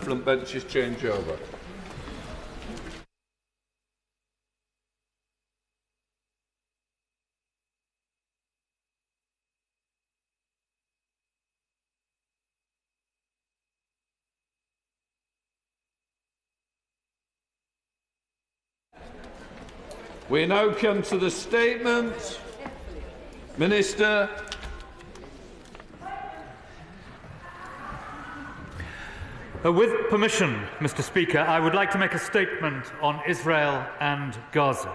Front benches change over. We now come to the statement. Minister. With permission, Mr. Speaker, I would like to make a statement on Israel and Gaza.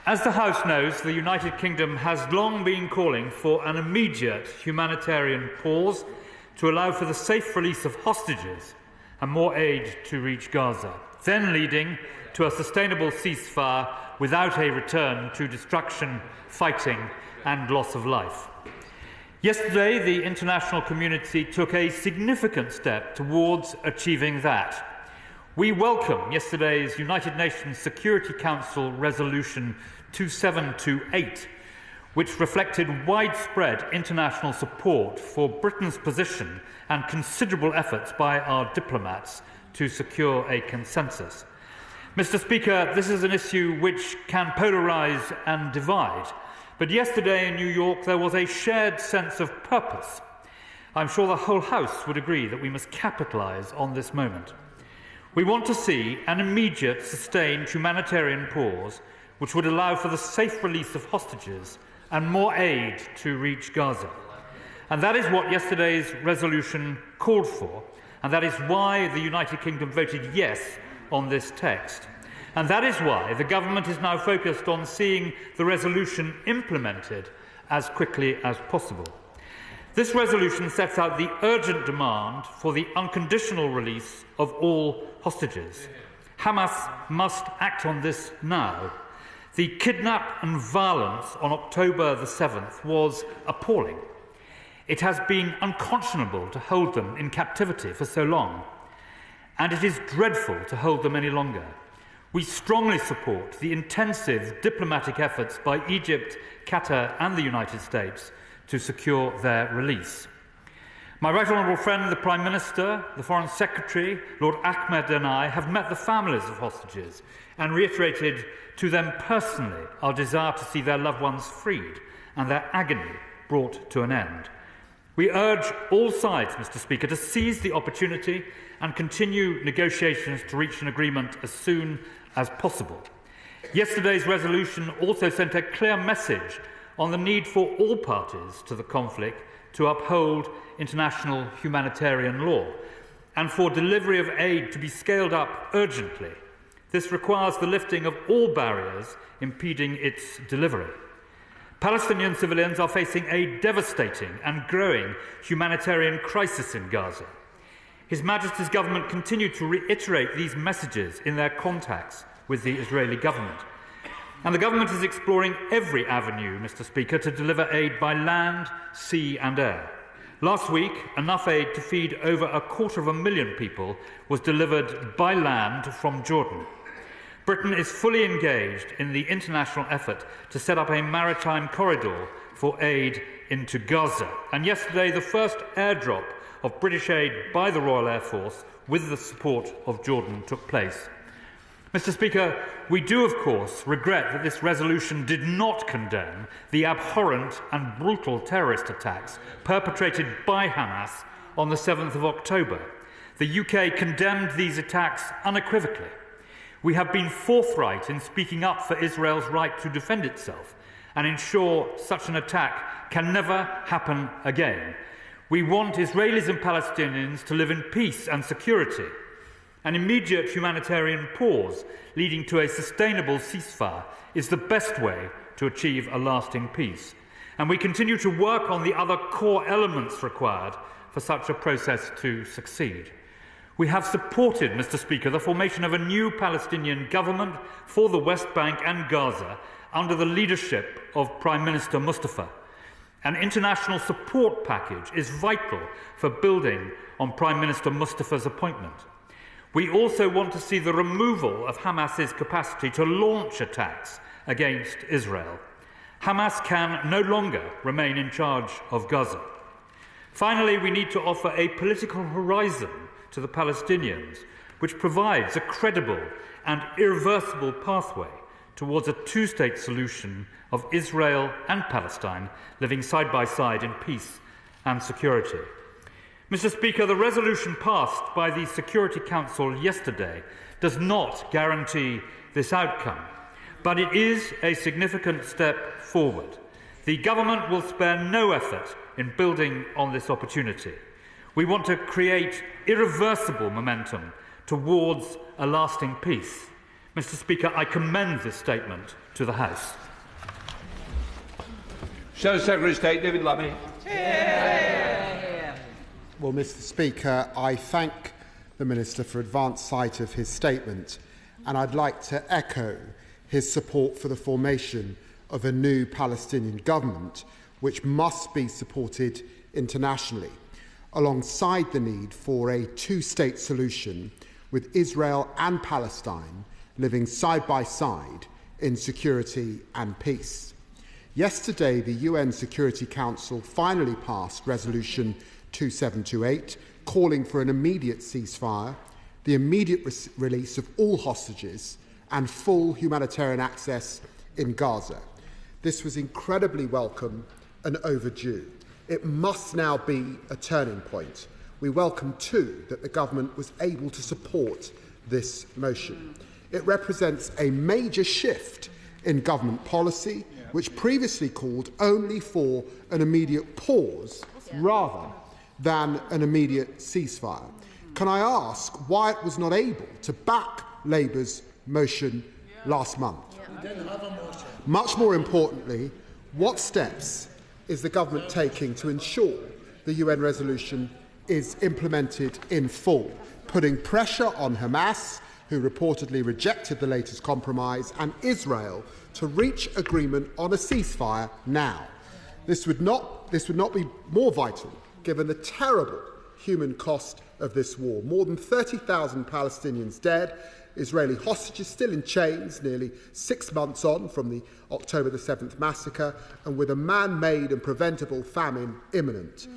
As the House knows, the United Kingdom has long been calling for an immediate humanitarian pause to allow for the safe release of hostages and more aid to reach Gaza, then leading to a sustainable ceasefire without a return to destruction, fighting and loss of life. Yesterday, the international community took a significant step towards achieving that. We welcome yesterday's United Nations Security Council Resolution 2728, which reflected widespread international support for Britain's position and considerable efforts by our diplomats to secure a consensus. Mr. Speaker, this is an issue which can polarise and divide. But yesterday in New York there was a shared sense of purpose. I'm sure the whole House would agree that we must capitalise on this moment. We want to see an immediate, sustained humanitarian pause which would allow for the safe release of hostages and more aid to reach Gaza. And that is what yesterday's resolution called for, and that is why the United Kingdom voted yes on this text. And that is why the government is now focused on seeing the resolution implemented as quickly as possible. This resolution sets out the urgent demand for the unconditional release of all hostages. Hamas must act on this now. The kidnap and violence on October the 7th was appalling. It has been unconscionable to hold them in captivity for so long, and it is dreadful to hold them any longer. We strongly support the intensive diplomatic efforts by Egypt, Qatar and the United States to secure their release. My right honourable friend, the Prime Minister, the Foreign Secretary, Lord Ahmed and I have met the families of hostages and reiterated to them personally our desire to see their loved ones freed and their agony brought to an end. We urge all sides, Mr. Speaker, to seize the opportunity and continue negotiations to reach an agreement as soon as possible. Yesterday's resolution also sent a clear message on the need for all parties to the conflict to uphold international humanitarian law and for delivery of aid to be scaled up urgently. This requires the lifting of all barriers impeding its delivery. Palestinian civilians are facing a devastating and growing humanitarian crisis in Gaza. His Majesty's government continue to reiterate these messages in their contacts with the Israeli government. And the government is exploring every avenue, Mr. Speaker, to deliver aid by land, sea and air. Last week, enough aid to feed over 250,000 people was delivered by land from Jordan. Britain is fully engaged in the international effort to set up a maritime corridor for aid into Gaza. And yesterday, the first airdrop of British aid by the Royal Air Force with the support of Jordan took place. Mr. Speaker, we do, of course, regret that this resolution did not condemn the abhorrent and brutal terrorist attacks perpetrated by Hamas on the 7th of October. The UK condemned these attacks unequivocally. We have been forthright in speaking up for Israel's right to defend itself and ensure such an attack can never happen again. We want Israelis and Palestinians to live in peace and security. An immediate humanitarian pause leading to a sustainable ceasefire is the best way to achieve a lasting peace. And we continue to work on the other core elements required for such a process to succeed. We have supported, Mr. Speaker, the formation of a new Palestinian government for the West Bank and Gaza under the leadership of Prime Minister Mustafa. An international support package is vital for building on Prime Minister Mustafa's appointment. We also want to see the removal of Hamas's capacity to launch attacks against Israel. Hamas can no longer remain in charge of Gaza. Finally, we need to offer a political horizon to the Palestinians, which provides a credible and irreversible pathway towards a two-state solution of Israel and Palestine living side by side in peace and security. Mr. Speaker, the resolution passed by the Security Council yesterday does not guarantee this outcome, but it is a significant step forward. The government will spare no effort in building on this opportunity. We want to create irreversible momentum towards a lasting peace. Mr. Speaker, I commend this statement to the House. Shadow Secretary of State David Lammy. Well, Mr. Speaker, I thank the Minister for advance sight of his statement, and I'd like to echo his support for the formation of a new Palestinian government, which must be supported internationally, alongside the need for a two-state solution with Israel and Palestine living side by side in security and peace. Yesterday, the UN Security Council finally passed Resolution 2728, calling for an immediate ceasefire, the immediate release of all hostages, and full humanitarian access in Gaza. This was incredibly welcome and overdue. It must now be a turning point. We welcome, too, that the government was able to support this motion. It represents a major shift in government policy, which previously called only for an immediate pause rather than an immediate ceasefire. Can I ask why it was not able to back Labour's motion last month? Much more importantly, what steps is the government taking to ensure the UN resolution is implemented in full, putting pressure on Hamas, who reportedly rejected the latest compromise, and Israel to reach agreement on a ceasefire now? This would not be more vital given the terrible human cost of this war. More than 30,000 Palestinians dead, Israeli hostages still in chains nearly 6 months on from the October the 7th massacre, and with a man-made and preventable famine imminent.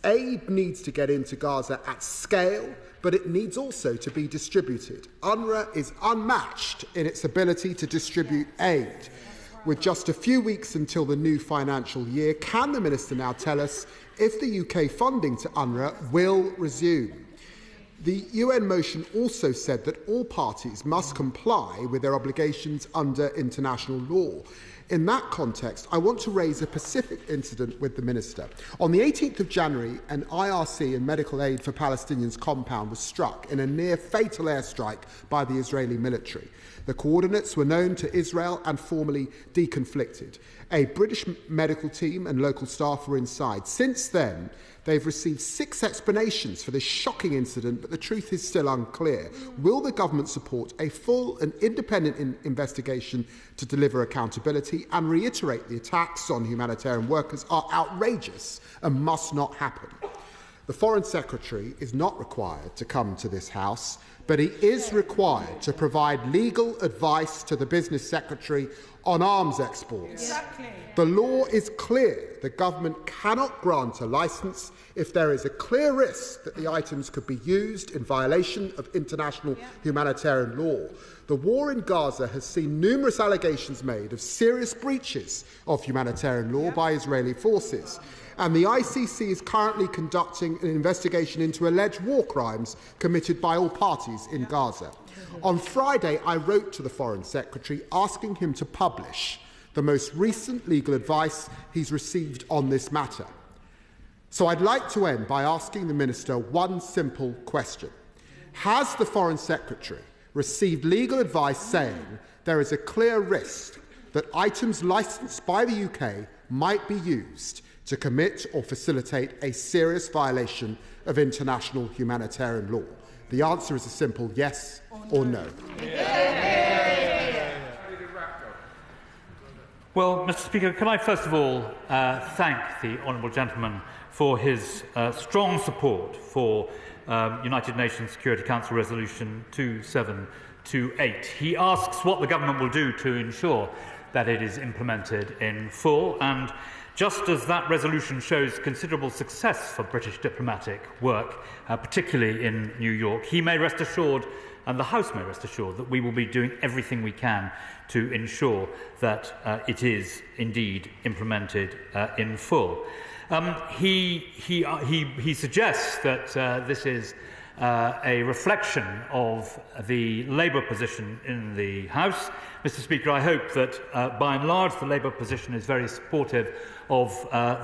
Aid needs to get into Gaza at scale, but it needs also to be distributed. UNRWA is unmatched in its ability to distribute aid. With just a few weeks until the new financial year, can the Minister now tell us if the UK funding to UNRWA will resume? The UN motion also said that all parties must comply with their obligations under international law. In that context, I want to raise a specific incident with the Minister. On the 18th of January, an IRC and Medical Aid for Palestinians compound was struck in a near-fatal airstrike by the Israeli military. The coordinates were known to Israel and formally deconflicted. A British medical team and local staff were inside. Since then, they've received 6 explanations for this shocking incident, but the truth is still unclear. Will the government support a full and independent investigation to deliver accountability and reiterate the attacks on humanitarian workers are outrageous and must not happen? The Foreign Secretary is not required to come to this House, but he is required to provide legal advice to the Business Secretary on arms exports. Exactly. The law is clear. The government cannot grant a licence if there is a clear risk that the items could be used in violation of international humanitarian law. The war in Gaza has seen numerous allegations made of serious breaches of humanitarian law by Israeli forces, and the ICC is currently conducting an investigation into alleged war crimes committed by all parties in Gaza. On Friday, I wrote to the Foreign Secretary asking him to publish the most recent legal advice he's received on this matter. So I'd like to end by asking the Minister one simple question. Has the Foreign Secretary received legal advice saying there is a clear risk that items licensed by the UK might be used to commit or facilitate a serious violation of international humanitarian law? The answer is a simple yes or no. Well, Mr. Speaker, can I first of all thank the honourable gentleman for his strong support for United Nations Security Council Resolution 2728. He asks what the government will do to ensure that it is implemented in full, and Just as that resolution shows considerable success for British diplomatic work, particularly in New York, he may rest assured, and the House may rest assured, that we will be doing everything we can to ensure that it is indeed implemented in full. He suggests that this is a reflection of the Labour position in the House. Mr. Speaker, I hope that by and large the Labour position is very supportive of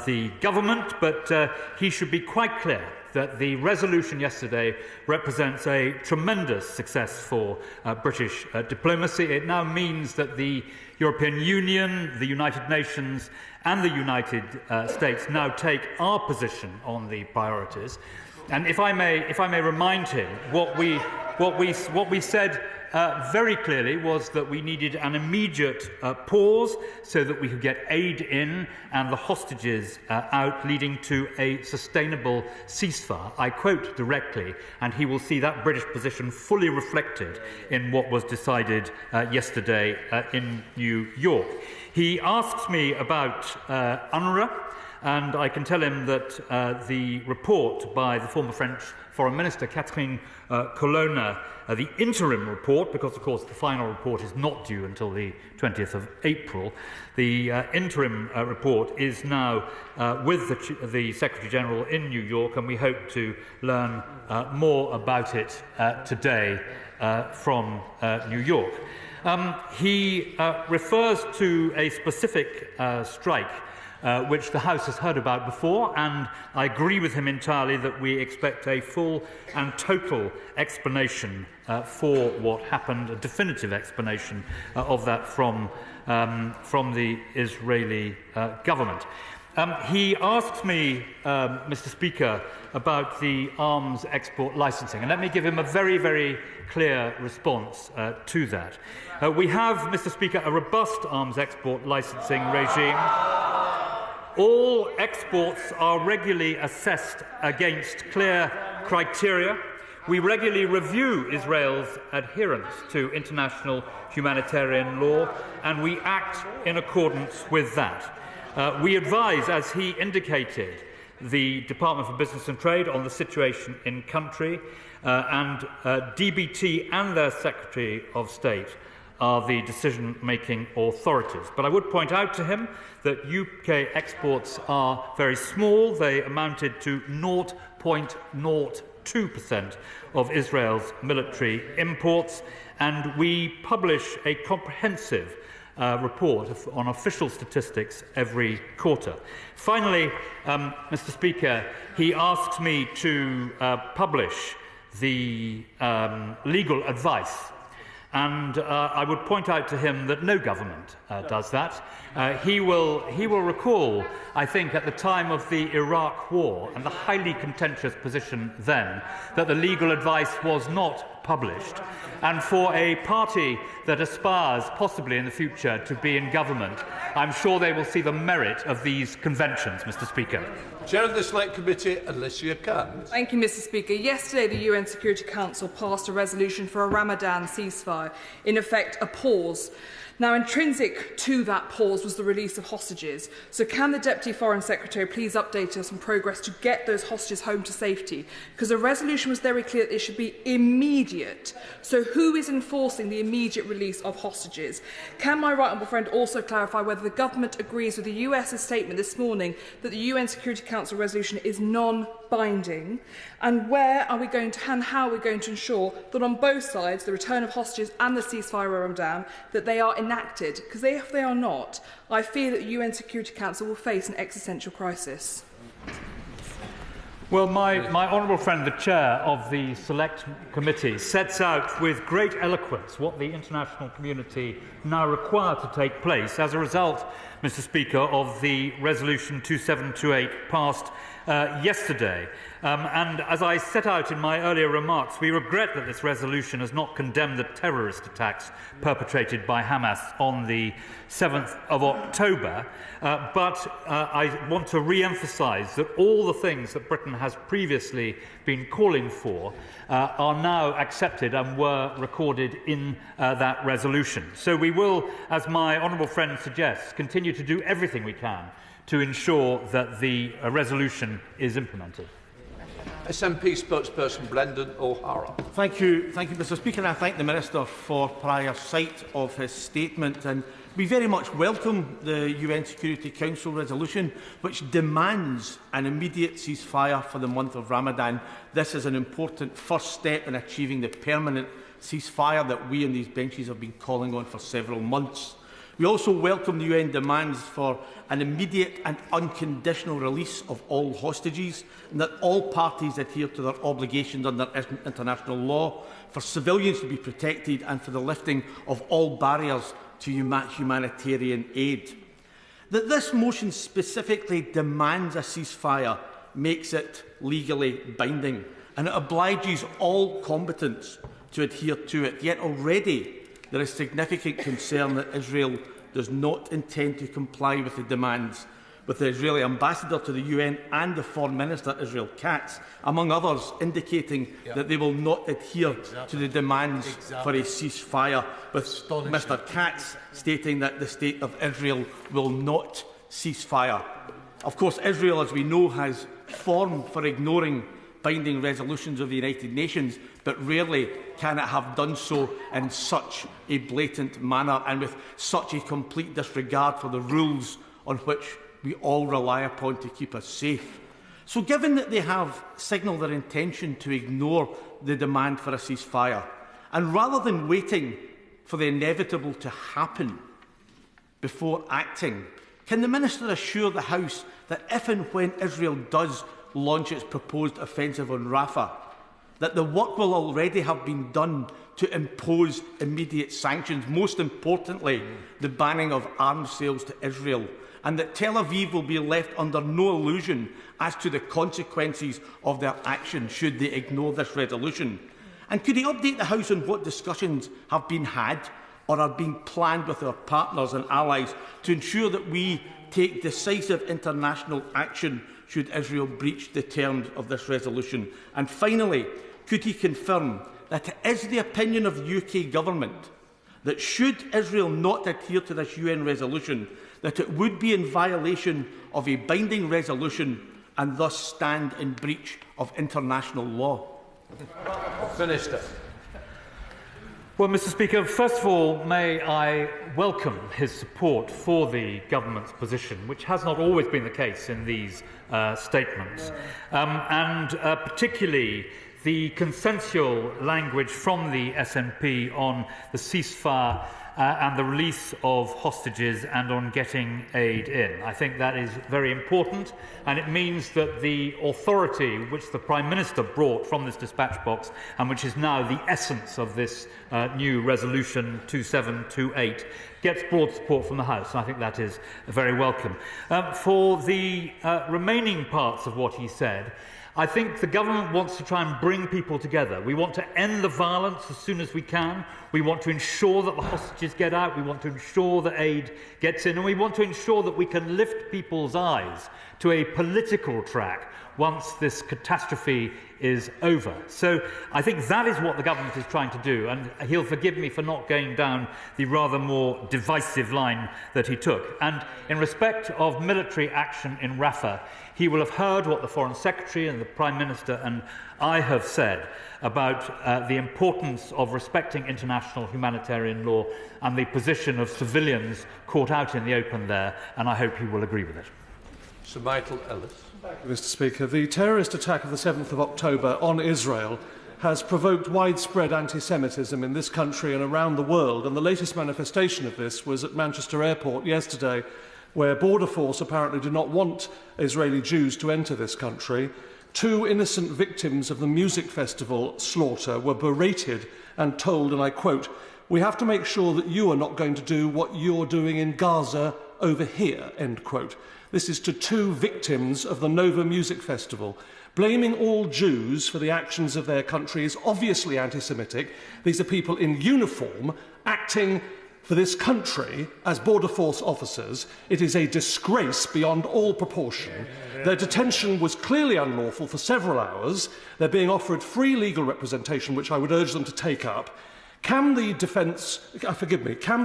the government, but he should be quite clear that the resolution yesterday represents a tremendous success for British diplomacy. It now means that the European Union, the United Nations and the United States now take our position on the priorities. And if I may remind him, what we said very clearly was that we needed an immediate pause so that we could get aid in and the hostages out, leading to a sustainable ceasefire. I quote directly, and he will see that British position fully reflected in what was decided yesterday in New York. He asks me about UNRWA, and I can tell him that the report by the former French Foreign Minister Catherine Colonna, the interim report, because of course the final report is not due until the 20th of April, the interim report is now with the Secretary-General in New York, and we hope to learn more about it today from New York. He refers to a specific strike which the House has heard about before, and I agree with him entirely that we expect a full and total explanation for what happened, a definitive explanation of that from the Israeli government. He asked me, Mr. Speaker, about the arms export licensing, and let me give him a very, very clear response to that. We have, Mr. Speaker, a robust arms export licensing regime. All exports are regularly assessed against clear criteria. We regularly review Israel's adherence to international humanitarian law, and we act in accordance with that. We advise, as he indicated, the Department for Business and Trade on the situation in country, and DBT and their Secretary of State are the decision-making authorities. But I would point out to him that UK exports are very small. They amounted to 0.02% of Israel's military imports, and we publish a comprehensive report on official statistics every quarter. Finally, Mr. Speaker, he asks me to publish the legal advice, and I would point out to him that no government does that. He will recall, I think, at the time of the Iraq War and the highly contentious position then, that the legal advice was not published. And for a party that aspires, possibly in the future, to be in government, I'm sure they will see the merit of these conventions, Mr. Speaker. Chair of the Select Committee, Alicia Kearns. Thank you, Mr. Speaker. Yesterday, the UN Security Council passed a resolution for a Ramadan ceasefire, in effect a pause. Now, intrinsic to that pause was the release of hostages. So can the Deputy Foreign Secretary please update us on progress to get those hostages home to safety? Because the resolution was very clear that it should be immediate. So who is enforcing the immediate release of hostages? Can my right honourable friend also clarify whether the government agrees with the US's statement this morning that the UN Security Council resolution is non-binding? And where are we going to, and how are we going to ensure that on both sides, the return of hostages and the ceasefire Ramadan, that they are enacted? Because if they are not, I fear that the UN Security Council will face an existential crisis. Well, my honourable friend, the chair of the Select Committee, sets out with great eloquence what the international community now require to take place as a result, Mr. Speaker, of the Resolution 2728 passed yesterday. And as I set out in my earlier remarks, we regret that this resolution has not condemned the terrorist attacks perpetrated by Hamas on the 7th of October, but I want to re-emphasise that all the things that Britain has previously been calling for are now accepted and were recorded in that resolution. So we will, as my honourable friend suggests, continue to do everything we can to ensure that the resolution is implemented. SNP spokesperson Brendan O'Hara. Thank you, Mr. Speaker. I thank the Minister for prior sight of his statement. And we very much welcome the UN Security Council resolution, which demands an immediate ceasefire for the month of Ramadan. This is an important first step in achieving the permanent ceasefire that we on these benches have been calling on for several months. We also welcome the UN demands for an immediate and unconditional release of all hostages, and that all parties adhere to their obligations under international law, for civilians to be protected and for the lifting of all barriers to humanitarian aid. That this motion specifically demands a ceasefire makes it legally binding, and it obliges all combatants to adhere to it. Yet already there is significant concern that Israel does not intend to comply with the demands, with the Israeli ambassador to the UN and the Foreign Minister, Israel Katz, among others, indicating that they will not adhere to the demands for a ceasefire, with Mr Katz stating that the State of Israel will not cease fire. Of course, Israel, as we know, has formed for ignoring binding resolutions of the United Nations, but rarely can it have done so in such a blatant manner and with such a complete disregard for the rules on which we all rely upon to keep us safe. So given that they have signalled their intention to ignore the demand for a ceasefire, and rather than waiting for the inevitable to happen before acting, can the Minister assure the House that if and when Israel does launch its proposed offensive on Rafah, that the work will already have been done to impose immediate sanctions, most importantly the banning of arms sales to Israel, and that Tel Aviv will be left under no illusion as to the consequences of their action should they ignore this resolution? And could he update the House on what discussions have been had or are being planned with our partners and allies to ensure that we take decisive international action should Israel breach the terms of this resolution? And finally, could he confirm that it is the opinion of the UK Government that should Israel not adhere to this UN resolution, that it would be in violation of a binding resolution and thus stand in breach of international law? Minister. Well, Mr Speaker, first of all, may I welcome his support for the government's position, which has not always been the case in these statements, and particularly the consensual language from the SNP on the ceasefire and the release of hostages and on getting aid in. I think that is very important, and it means that the authority which the Prime Minister brought from this dispatch box, and which is now the essence of this new resolution 2728, gets broad support from the House, and I think that is very welcome. For the remaining parts of what he said, I think the government wants to try and bring people together. We want to end the violence as soon as we can. We want to ensure that the hostages get out. We want to ensure that aid gets in. And we want to ensure that we can lift people's eyes to a political track once this catastrophe is over. So I think that is what the government is trying to do, and he'll forgive me for not going down the rather more divisive line that he took. And in respect of military action in Rafah, he will have heard what the Foreign Secretary and the Prime Minister and I have said about the importance of respecting international humanitarian law and the position of civilians caught out in the open there, and I hope he will agree with it. Sir Michael Ellis. Thank you, Mr Speaker. The terrorist attack of the 7th of October on Israel has provoked widespread anti-Semitism in this country and around the world, and the latest manifestation of this was at Manchester Airport yesterday, where Border Force apparently do not want Israeli Jews to enter this country. 2 innocent victims of the music festival slaughter were berated and told, and I quote, "We have to make sure that you are not going to do what you're doing in Gaza over here," end quote. This is to 2 victims of the Nova Music Festival. Blaming all Jews for the actions of their country is obviously anti-Semitic. These are people in uniform acting for this country as Border Force officers. It is a disgrace beyond all proportion. Their detention was clearly unlawful for several hours. They're being offered free legal representation, which I would urge them to take up. Can the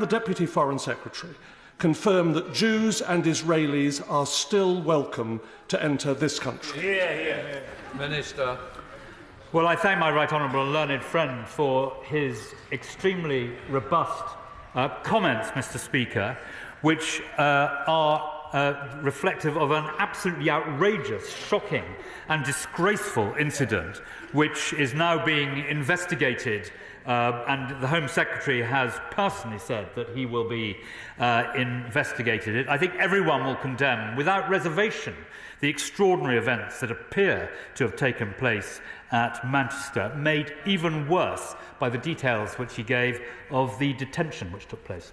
Deputy Foreign Secretary confirm that Jews and Israelis are still welcome to enter this country? Minister. Well, I thank my right honourable learned friend for his extremely robust comments, Mr. Speaker, which are reflective of an absolutely outrageous, shocking and disgraceful incident which is now being investigated, and the Home Secretary has personally said that he will be investigated it. I think everyone will condemn without reservation the extraordinary events that appear to have taken place at Manchester, made even worse by the details which he gave of the detention which took place.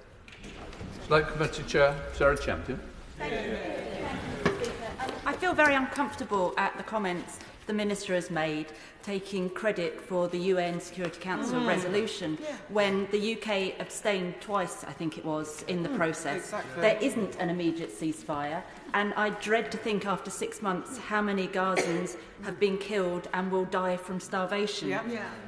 Select Committee Chair, Sarah Champion. Thank you. I feel very uncomfortable at the comments the Minister has made, taking credit for the UN Security Council resolution when the UK abstained twice, I think it was, in the process. Exactly. There isn't an immediate ceasefire, and I dread to think after 6 months how many Gazans have been killed and will die from starvation.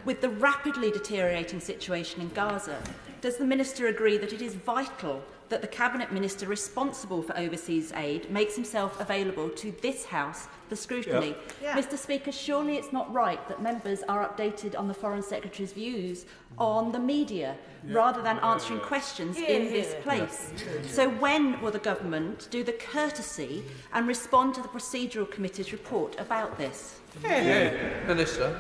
With the rapidly deteriorating situation in Gaza, does the Minister agree that it is vital that the Cabinet Minister responsible for overseas aid makes himself available to this House for scrutiny? Mr. Speaker, surely it's not right that members are updated on the Foreign Secretary's views on the media rather than answering questions in this place. So when will the government do the courtesy and respond to the Procedural Committee's report about this? Minister.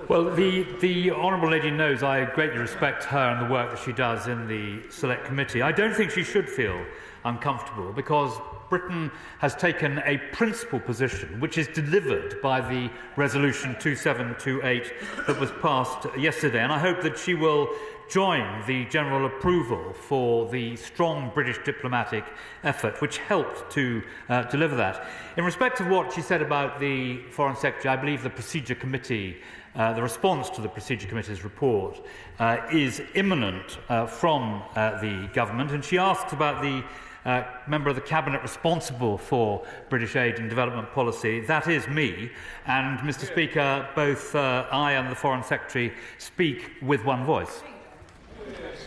Well, the Honourable Lady knows I greatly respect her and the work that she does in the Select Committee. I don't think she should feel uncomfortable because Britain has taken a principal position which is delivered by the Resolution 2728 that was passed yesterday, and I hope that she will join the general approval for the strong British diplomatic effort which helped to deliver that. In respect of what she said about the Foreign Secretary, I believe the Procedure Committee, the response to the Procedure Committee's report is imminent from the government, and she asked about the member of the Cabinet responsible for British aid and development policy. That is me, and Mr. Speaker, both I and the Foreign Secretary speak with one voice.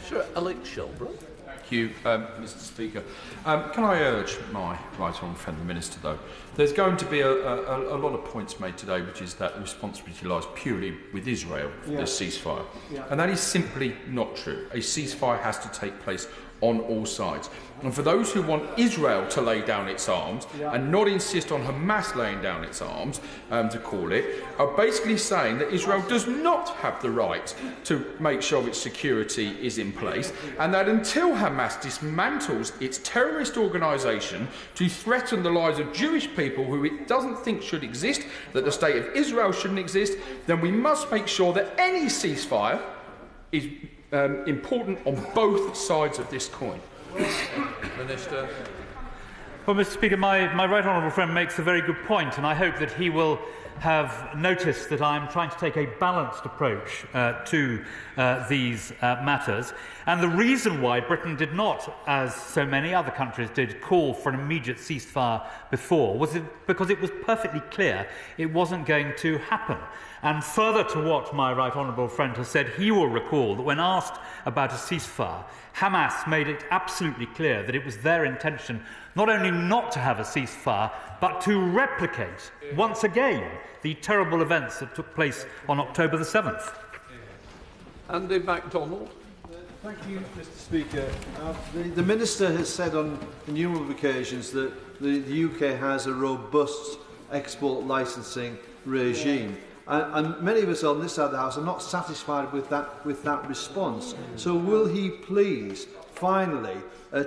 Sure, Alec Shelbrooke. Thank you, Mr. Speaker. Can I urge my right honourable friend the Minister, though? There's going to be a lot of points made today, which is that the responsibility lies purely with Israel for the ceasefire. And that is simply not true. A ceasefire has to take place on all sides. And for those who want Israel to lay down its arms and not insist on Hamas laying down its arms, to call it, are basically saying that Israel does not have the right to make sure its security is in place, and that until Hamas dismantles its terrorist organisation to threaten the lives of Jewish people who it doesn't think should exist, that the state of Israel shouldn't exist, then we must make sure that any ceasefire is important on both sides of this coin. Minister. Well, Mr. Speaker, my right honourable friend makes a very good point, and I hope that he will have noticed that I am trying to take a balanced approach to these matters. And the reason why Britain did not, as so many other countries did, call for an immediate ceasefire before was because it was perfectly clear it wasn't going to happen. And further to what my right honourable friend has said, he will recall that when asked about a ceasefire, Hamas made it absolutely clear that it was their intention not only not to have a ceasefire, but to replicate, once again, the terrible events that took place on October the 7th. Andy McDonald. Thank you, Mr. Speaker. The Minister has said on innumerable occasions that the UK has a robust export licensing regime. And many of us on this side of the House are not satisfied with that response. So will he please, finally,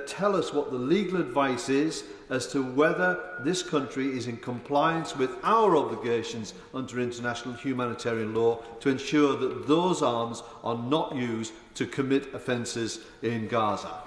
tell us what the legal advice is as to whether this country is in compliance with our obligations under international humanitarian law to ensure that those arms are not used to commit offences in Gaza?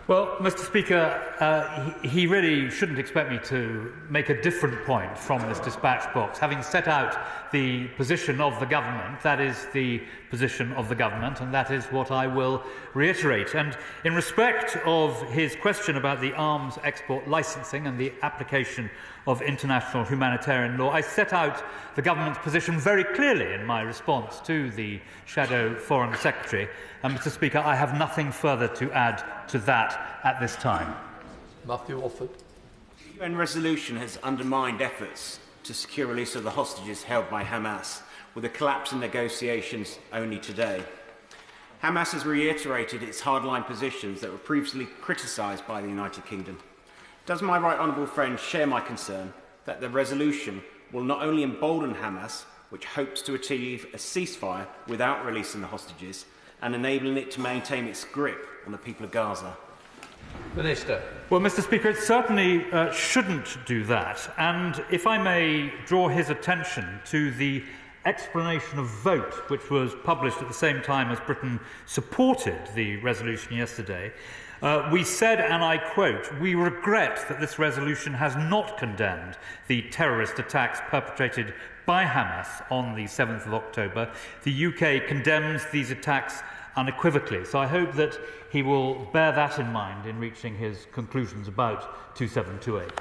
Well, Mr. Speaker, he really shouldn't expect me to make a different point from this dispatch box. Having set out the position of the government, that is the position of the government, and that is what I will reiterate. And in respect of his question about the arms export licensing and the application of international humanitarian law. I set out the government's position very clearly in my response to the Shadow Foreign Secretary. And, Mr. Speaker, I have nothing further to add to that at this time. Matthew Offord. The UN resolution has undermined efforts to secure release of the hostages held by Hamas, with a collapse in negotiations only today. Hamas has reiterated its hardline positions that were previously criticised by the United Kingdom. Does my right honourable friend share my concern that the resolution will not only embolden Hamas, which hopes to achieve a ceasefire without releasing the hostages, and enabling it to maintain its grip on the people of Gaza? Minister. Well, Mr. Speaker, it certainly shouldn't do that. And if I may draw his attention to the explanation of vote, which was published at the same time as Britain supported the resolution yesterday, we said, and I quote, "We regret that this resolution has not condemned the terrorist attacks perpetrated by Hamas on the 7th of October. The UK condemns these attacks unequivocally." So I hope that he will bear that in mind in reaching his conclusions about 2728.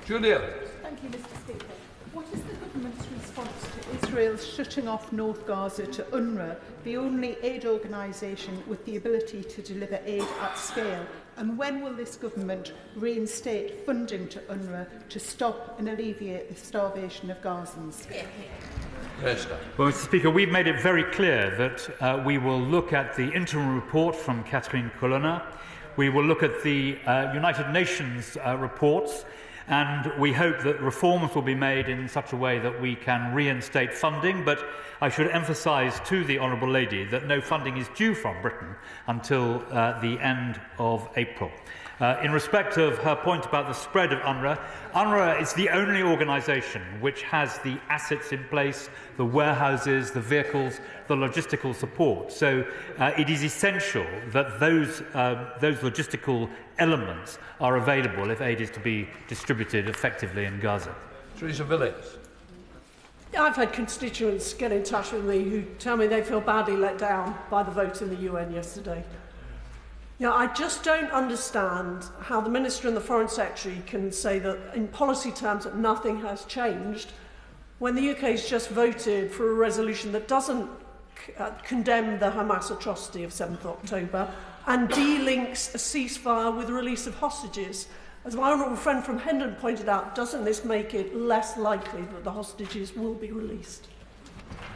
Julia. Thank you, Mr. Speaker. What is the government's response to Israel's shutting off North Gaza to UNRWA, the only aid organisation with the ability to deliver aid at scale? And when will this government reinstate funding to UNRWA to stop and alleviate the starvation of Gazans? Well, Mr. Speaker, we've made it very clear that we will look at the interim report from Catherine Colonna. We will look at the United Nations reports, and we hope that reforms will be made in such a way that we can reinstate funding. But I should emphasise to the Honourable Lady that no funding is due from Britain until the end of April. In respect of her point about the spread of UNRWA, UNRWA is the only organisation which has the assets in place, the warehouses, the vehicles, the logistical support. So it is essential that those logistical elements are available if aid is to be distributed effectively in Gaza. Theresa Villiers. I've had constituents get in touch with me who tell me they feel badly let down by the vote in the UN yesterday. I just don't understand how the Minister and the Foreign Secretary can say that in policy terms that nothing has changed when the UK has just voted for a resolution that doesn't condemn the Hamas atrocity of 7th October and delinks a ceasefire with the release of hostages. As my honourable friend from Hendon pointed out, doesn't this make it less likely that the hostages will be released?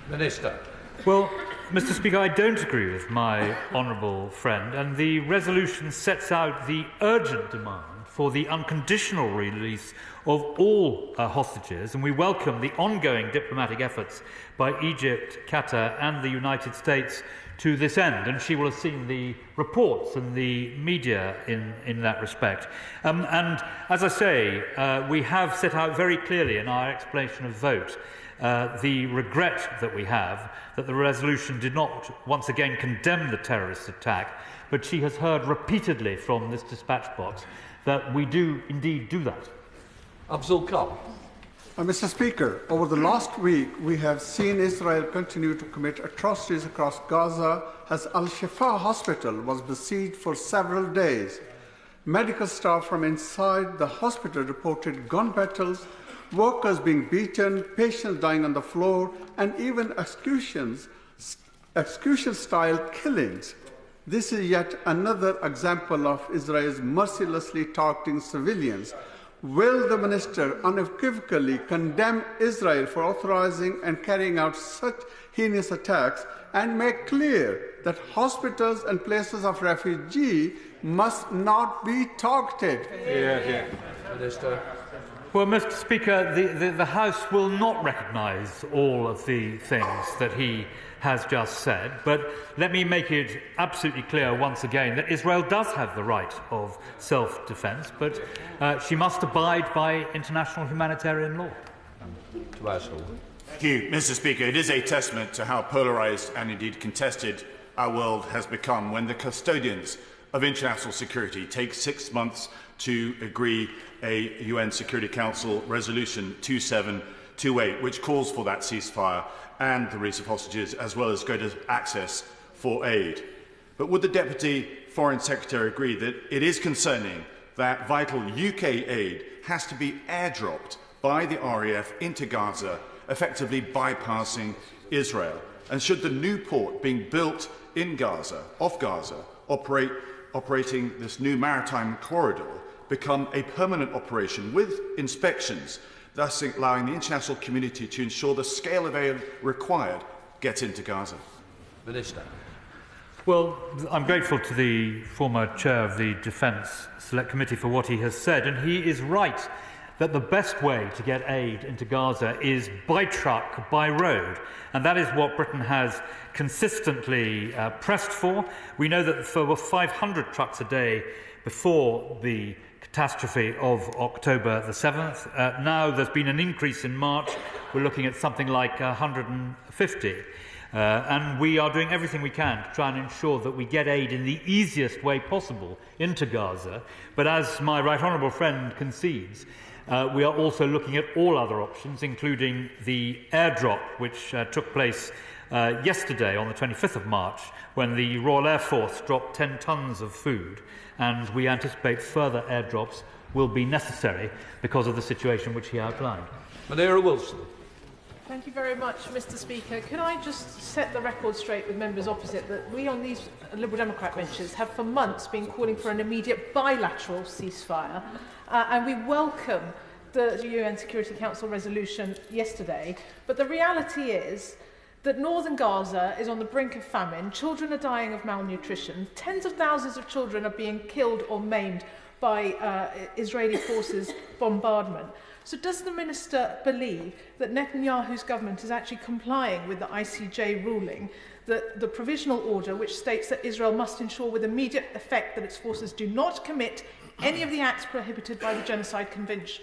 Minister. Well, Mr. Speaker, I don't agree with my honourable friend, and the resolution sets out the urgent demand for the unconditional release of all hostages, and we welcome the ongoing diplomatic efforts by Egypt, Qatar and the United States to this end, and she will have seen the reports and the media in that respect. And as I say, we have set out very clearly in our explanation of vote the regret that we have that the resolution did not once again condemn the terrorist attack, but she has heard repeatedly from this dispatch box that we do indeed do that. Afzal Khan. Mr. Speaker, over the last week we have seen Israel continue to commit atrocities across Gaza as Al-Shifa hospital was besieged for several days. Medical staff from inside the hospital reported gun battles, workers being beaten, patients dying on the floor, and even execution-style killings. This is yet another example of Israel's mercilessly targeting civilians. Will the Minister unequivocally condemn Israel for authorising and carrying out such heinous attacks and make clear that hospitals and places of refuge must not be targeted? Minister. Well, Mr. Speaker, the House will not recognise all of the things that he has just said, but let me make it absolutely clear once again that Israel does have the right of self-defence, but she must abide by international humanitarian law. Tobias. Thank you, Mr. Speaker. It is a testament to how polarised and indeed contested our world has become when the custodians of international security take 6 months to agree a UN Security Council resolution 2728, which calls for that ceasefire and the release of hostages, as well as greater access for aid. But would the Deputy Foreign Secretary agree that it is concerning that vital UK aid has to be airdropped by the RAF into Gaza, effectively bypassing Israel. And should the new port being built in Gaza, off Gaza, operating this new maritime corridor, become a permanent operation with inspections, thus allowing the international community to ensure the scale of aid required gets into Gaza? Minister. Well, I'm grateful to the former chair of the Defence Select Committee for what he has said, and he is right that the best way to get aid into Gaza is by truck, by road, and that is what Britain has consistently pressed for. We know that there were 500 trucks a day before the catastrophe of October the 7th. Now there's been an increase in March. We're looking at something like 150. And we are doing everything we can to try and ensure that we get aid in the easiest way possible into Gaza. But as my right honourable friend concedes, we are also looking at all other options, including the airdrop, which took place yesterday on the 25th of March, when the Royal Air Force dropped 10 tonnes of food, and we anticipate further airdrops will be necessary because of the situation which he outlined. Madeira Wilson. Thank you very much, Mr. Speaker. Can I just set the record straight with members opposite that we on these Liberal Democrat benches have for months been calling for an immediate bilateral ceasefire, and we welcome the UN Security Council resolution yesterday, but the reality is that northern Gaza is on the brink of famine, children are dying of malnutrition, tens of thousands of children are being killed or maimed by Israeli forces' bombardment. So does the Minister believe that Netanyahu's government is actually complying with the ICJ ruling, that the provisional order which states that Israel must ensure with immediate effect that its forces do not commit any of the acts prohibited by the Genocide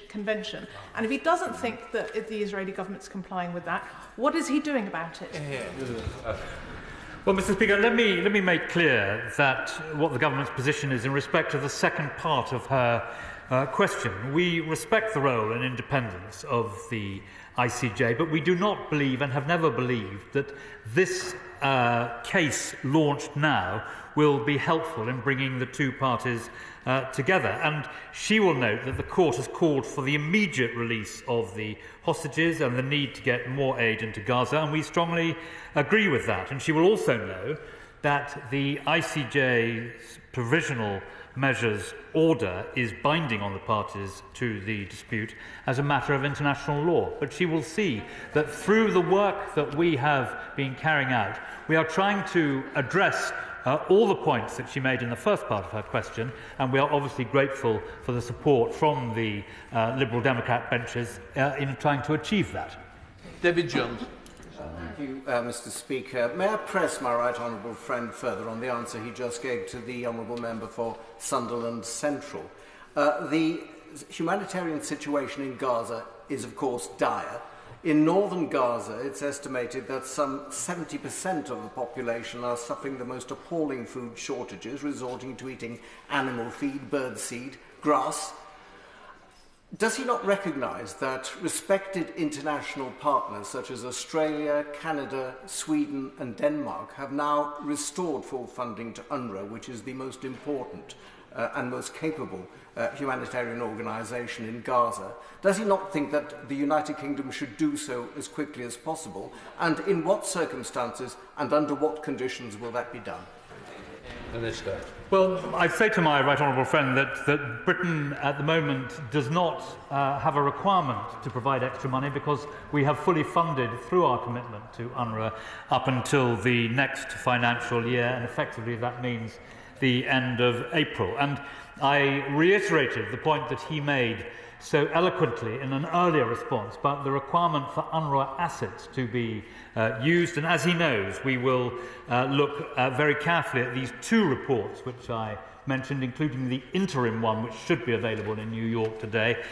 Convention? And if he doesn't think that the Israeli government is complying with that, what is he doing about it? Well, Mr. Speaker, let me make clear that what the government's position is in respect of the second part of her question. We respect the role and independence of the ICJ, but we do not believe and have never believed that this case launched now will be helpful in bringing the two parties together. And she will note that the court has called for the immediate release of the hostages and the need to get more aid into Gaza, and we strongly agree with that. And she will also know that the ICJ's provisional measures order is binding on the parties to the dispute as a matter of international law. But she will see that through the work that we have been carrying out, we are trying to address all the points that she made in the first part of her question, and we are obviously grateful for the support from the Liberal Democrat benches in trying to achieve that. David Jones. Thank you, Mr. Speaker. May I press my right honourable friend further on the answer he just gave to the honourable member for Sunderland Central? The humanitarian situation in Gaza is, of course, dire. In northern Gaza, it's estimated that some 70% of the population are suffering the most appalling food shortages, resorting to eating animal feed, bird seed, grass. Does he not recognise that respected international partners such as Australia, Canada, Sweden and Denmark have now restored full funding to UNRWA, which is the most important and most capable humanitarian organisation in Gaza? Does he not think that the United Kingdom should do so as quickly as possible? And in what circumstances and under what conditions will that be done? Minister. Well, I say to my right honourable friend that Britain at the moment does not have a requirement to provide extra money because we have fully funded through our commitment to UNRWA up until the next financial year, and effectively that means the end of April. And I reiterated the point that he made so eloquently in an earlier response about the requirement for UNRWA assets to be used. And as he knows, we will look very carefully at these two reports which I mentioned, including the interim one which should be available in New York today,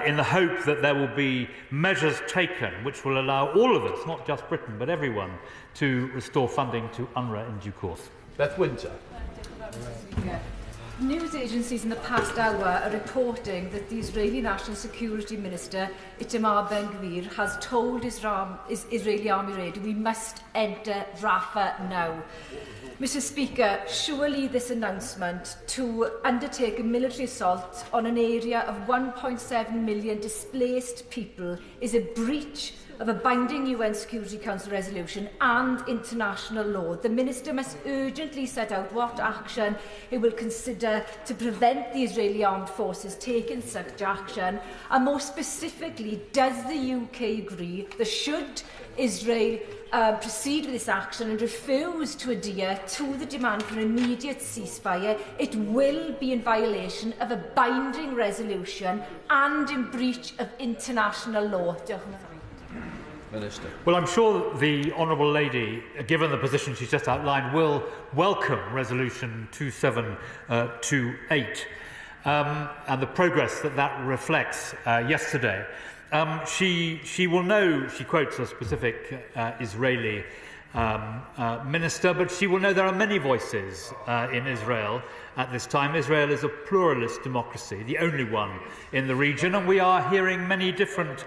in the hope that there will be measures taken which will allow all of us, not just Britain but everyone, to restore funding to UNRWA in due course. Beth Winter. News agencies in the past hour are reporting that the Israeli National Security Minister, Itamar Ben-Gvir, has told Israeli Army Radio we must enter Rafah now. Mr Speaker, surely this announcement to undertake a military assault on an area of 1.7 million displaced people is a breach of a binding UN Security Council resolution and international law. The Minister must urgently set out what action he will consider to prevent the Israeli armed forces taking such action, and more specifically, does the UK agree that should Israel proceed with this action and refuse to adhere to the demand for an immediate ceasefire, it will be in violation of a binding resolution and in breach of international law? Minister. Well, I'm sure the Honourable Lady, given the position she's just outlined, will welcome Resolution 2728 and the progress that reflects yesterday. She will know, she quotes a specific Israeli minister, but she will know there are many voices in Israel at this time. Israel is a pluralist democracy, the only one in the region, and we are hearing many different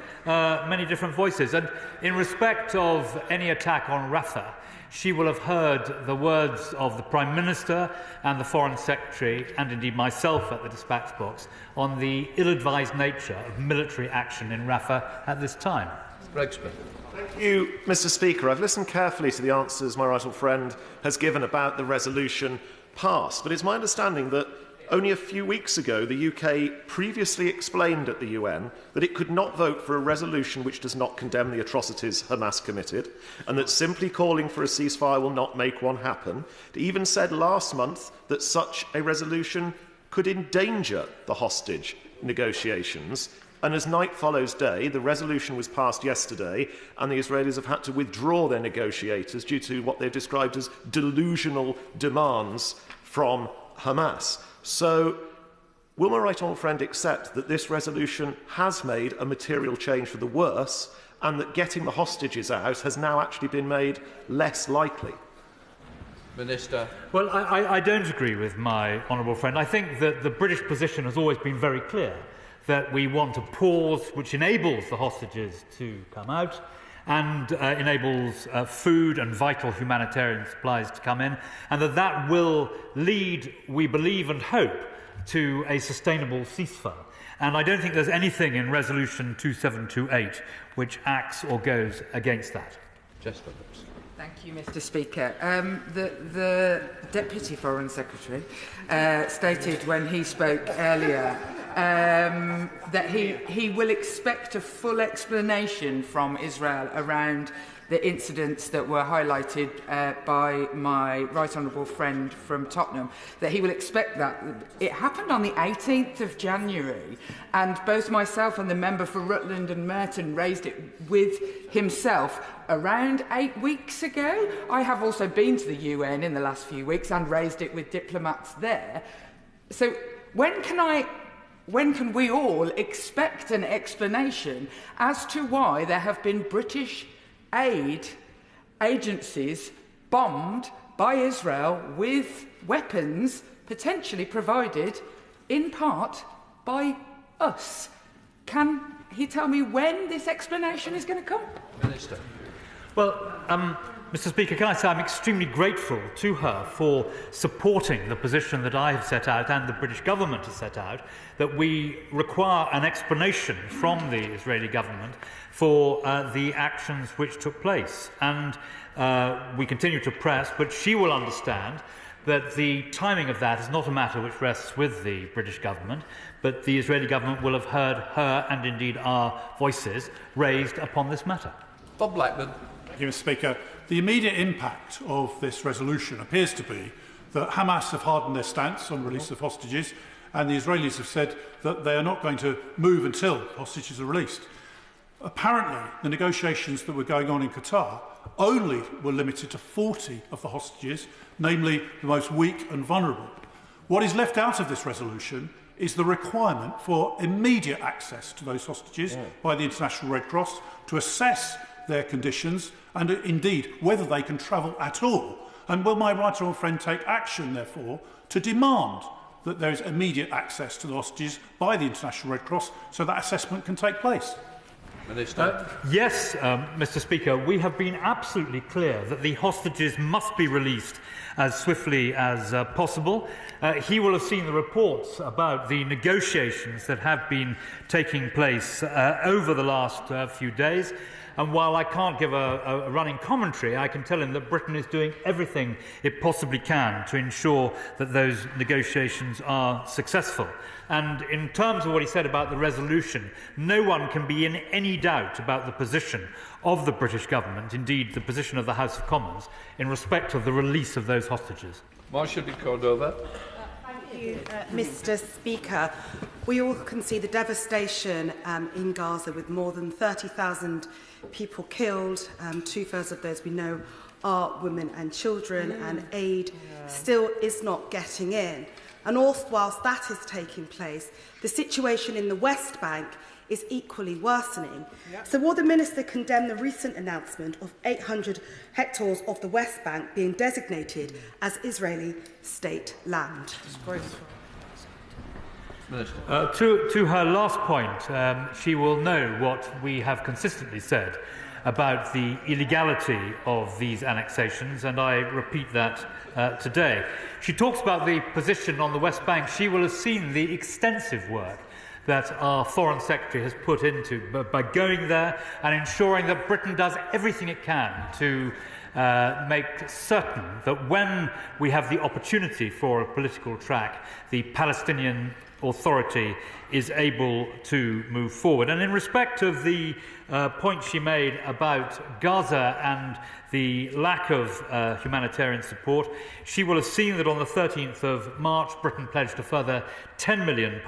voices. And in respect of any attack on Rafah, she will have heard the words of the Prime Minister and the Foreign Secretary, and indeed myself at the dispatch box, on the ill-advised nature of military action in Rafah at this time. Thank you, Mr Speaker. I've listened carefully to the answers my right honourable friend has given about the resolution passed, but it's my understanding that only a few weeks ago the UK previously explained at the UN that it could not vote for a resolution which does not condemn the atrocities Hamas committed, and that simply calling for a ceasefire will not make one happen. It even said last month that such a resolution could endanger the hostage negotiations. And as night follows day, the resolution was passed yesterday, and the Israelis have had to withdraw their negotiators due to what they've described as delusional demands from Hamas. So, will my right honourable friend accept that this resolution has made a material change for the worse, and that getting the hostages out has now actually been made less likely? Minister. Well, I don't agree with my honourable friend. I think that the British position has always been very clear, that we want a pause which enables the hostages to come out and enables food and vital humanitarian supplies to come in, and that will lead, we believe and hope, to a sustainable ceasefire. And I don't think there's anything in Resolution 2728 which acts or goes against that. Thank you, Mr Speaker. The Deputy Foreign Secretary stated when he spoke earlier that he will expect a full explanation from Israel around the incidents that were highlighted by my right honourable friend from Tottenham, that he will expect that. It happened on the 18th of January, and both myself and the member for Rutland and Melton raised it with himself around 8 weeks ago. I have also been to the UN in the last few weeks and raised it with diplomats there. So when can we all expect an explanation as to why there have been British aid agencies bombed by Israel with weapons potentially provided in part by us? Can he tell me when this explanation is going to come? Minister. Well, Mr Speaker, can I say I'm extremely grateful to her for supporting the position that I have set out and the British government has set out, that we require an explanation from the Israeli government for the actions which took place. And we continue to press, but she will understand that the timing of that is not a matter which rests with the British government, but the Israeli government will have heard her and indeed our voices raised upon this matter. Bob Blackburn. Thank you, Mr Speaker. The immediate impact of this resolution appears to be that Hamas have hardened their stance on release of hostages, and the Israelis have said that they are not going to move until hostages are released. Apparently, the negotiations that were going on in Qatar only were limited to 40 of the hostages, namely the most weak and vulnerable. What is left out of this resolution is the requirement for immediate access to those hostages by the International Red Cross to assess their conditions and indeed whether they can travel at all. And will my right honourable friend take action, therefore, to demand that there is immediate access to the hostages by the International Red Cross so that assessment can take place? Yes, Mr. Speaker, we have been absolutely clear that the hostages must be released as swiftly as possible. He will have seen the reports about the negotiations that have been taking place over the last few days. And while I can't give a running commentary, I can tell him that Britain is doing everything it possibly can to ensure that those negotiations are successful. And in terms of what he said about the resolution, no one can be in any doubt about the position of the British government, indeed the position of the House of Commons, in respect of the release of those hostages. Marshal Cordova. Thank you, Mr. Speaker. We all can see the devastation in Gaza, with more than 30,000 people killed. Two-thirds of those we know are women and children, and aid still is not getting in. And whilst that is taking place, the situation in the West Bank is equally worsening. So will the Minister condemn the recent announcement of 800 hectares of the West Bank being designated as Israeli state land? To her last point, she will know what we have consistently said about the illegality of these annexations, and I repeat that today. She talks about the position on the West Bank. She will have seen the extensive work that our Foreign Secretary has put into by going there and ensuring that Britain does everything it can to make certain that when we have the opportunity for a political track, the Palestinian Authority is able to move forward. And in respect of the point she made about Gaza and the lack of humanitarian support, she will have seen that on the 13th of March, Britain pledged a further £10 million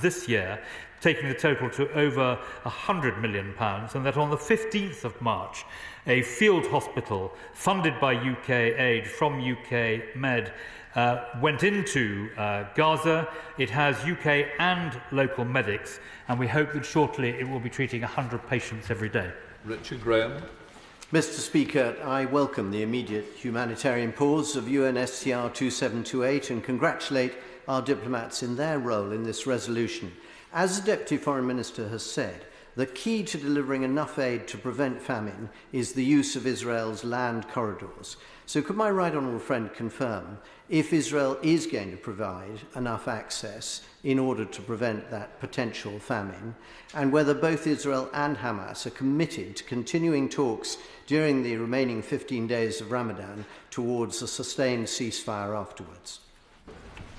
this year, taking the total to over £100 million, and that on the 15th of March, a field hospital funded by UK aid from UK Med went into Gaza. It has UK and local medics, and we hope that shortly it will be treating 100 patients every day. Richard Graham. Mr. Speaker, I welcome the immediate humanitarian pause of UNSCR 2728 and congratulate our diplomats in their role in this resolution. As the Deputy Foreign Minister has said, the key to delivering enough aid to prevent famine is the use of Israel's land corridors. So could my right honourable friend confirm if Israel is going to provide enough access in order to prevent that potential famine, and whether both Israel and Hamas are committed to continuing talks during the remaining 15 days of Ramadan towards a sustained ceasefire afterwards?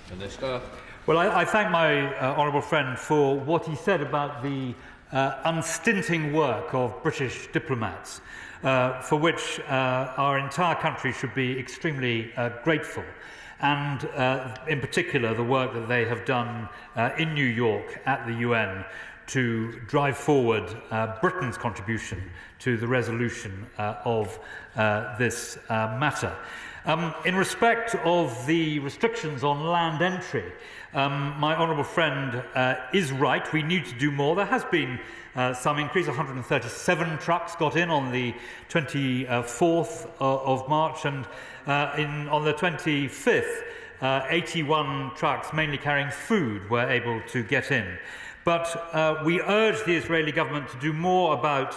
Minister. Well, I thank my honourable friend for what he said about the unstinting work of British diplomats, for which our entire country should be extremely grateful, and in particular the work that they have done in New York at the UN to drive forward Britain's contribution to the resolution of this matter. In respect of the restrictions on land entry, my honourable friend is right. We need to do more. There has been some increase. 137 trucks got in on the 24th of March, and on the 25th, 81 trucks, mainly carrying food, were able to get in. But we urge the Israeli government to do more about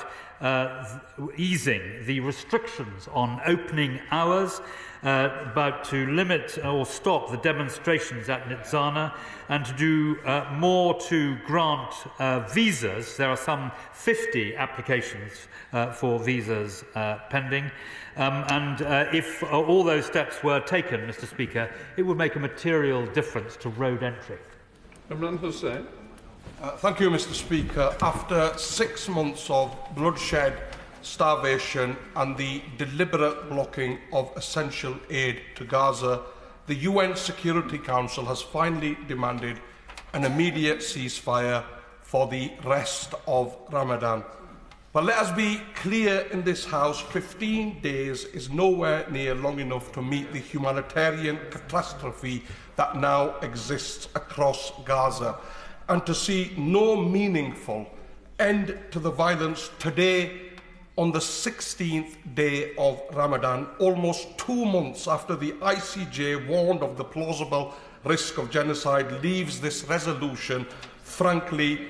easing the restrictions on opening hours, about to limit or stop the demonstrations at Nitzana, and to do more to grant visas. There are some 50 applications for visas pending. And if all those steps were taken, Mr. Speaker, it would make a material difference to road entry. Imran Hussain. Thank you, Mr. Speaker. After 6 months of bloodshed, starvation and the deliberate blocking of essential aid to Gaza, the UN Security Council has finally demanded an immediate ceasefire for the rest of Ramadan. But let us be clear in this House, 15 days is nowhere near long enough to meet the humanitarian catastrophe that now exists across Gaza, and to see no meaningful end to the violence today on the 16th day of Ramadan, almost 2 months after the ICJ warned of the plausible risk of genocide, leaves this resolution, frankly,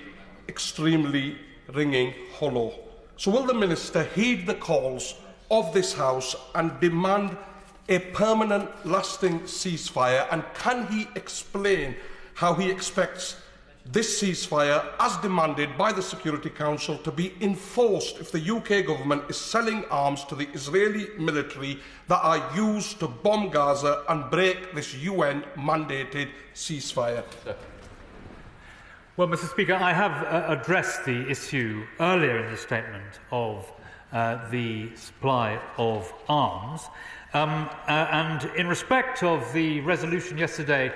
extremely ringing hollow. So will the Minister heed the calls of this House and demand a permanent, lasting ceasefire? And can he explain how he expects this ceasefire, as demanded by the Security Council, to be enforced if the UK government is selling arms to the Israeli military that are used to bomb Gaza and break this UN-mandated ceasefire? Well, Mr. Speaker, I have addressed the issue earlier in the statement of the supply of arms. And in respect of the resolution yesterday,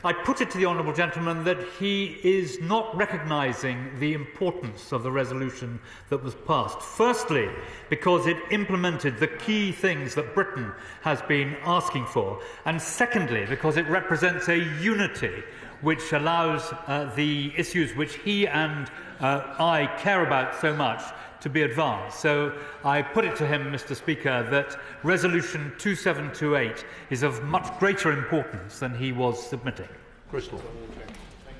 I put it to the honourable gentleman that he is not recognising the importance of the resolution that was passed. Firstly, because it implemented the key things that Britain has been asking for. And secondly, because it represents a unity which allows the issues which he and I care about so much to be advanced. So I put it to him, Mr. Speaker, that Resolution 2728 is of much greater importance than he was submitting. Crystal.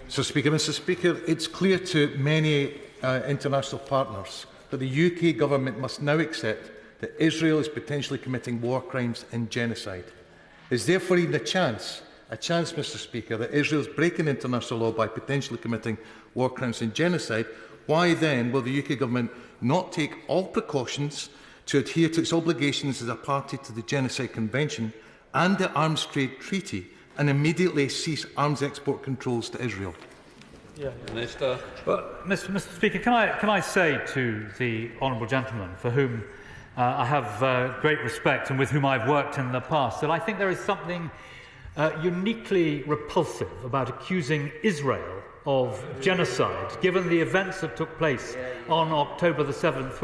Mr. Speaker, it's clear to many international partners that the UK government must now accept that Israel is potentially committing war crimes and genocide. Is therefore even a chance, Mr. Speaker, that Israel is breaking international law by potentially committing war crimes and genocide? Why then will the UK government not take all precautions to adhere to its obligations as a party to the Genocide Convention and the Arms Trade Treaty and immediately cease arms export controls to Israel? Minister. Well, Mr. Speaker, can I say to the honourable gentleman, for whom I have great respect and with whom I've worked in the past, that I think there is something uniquely repulsive about accusing Israel of genocide, given the events that took place on October the 7th,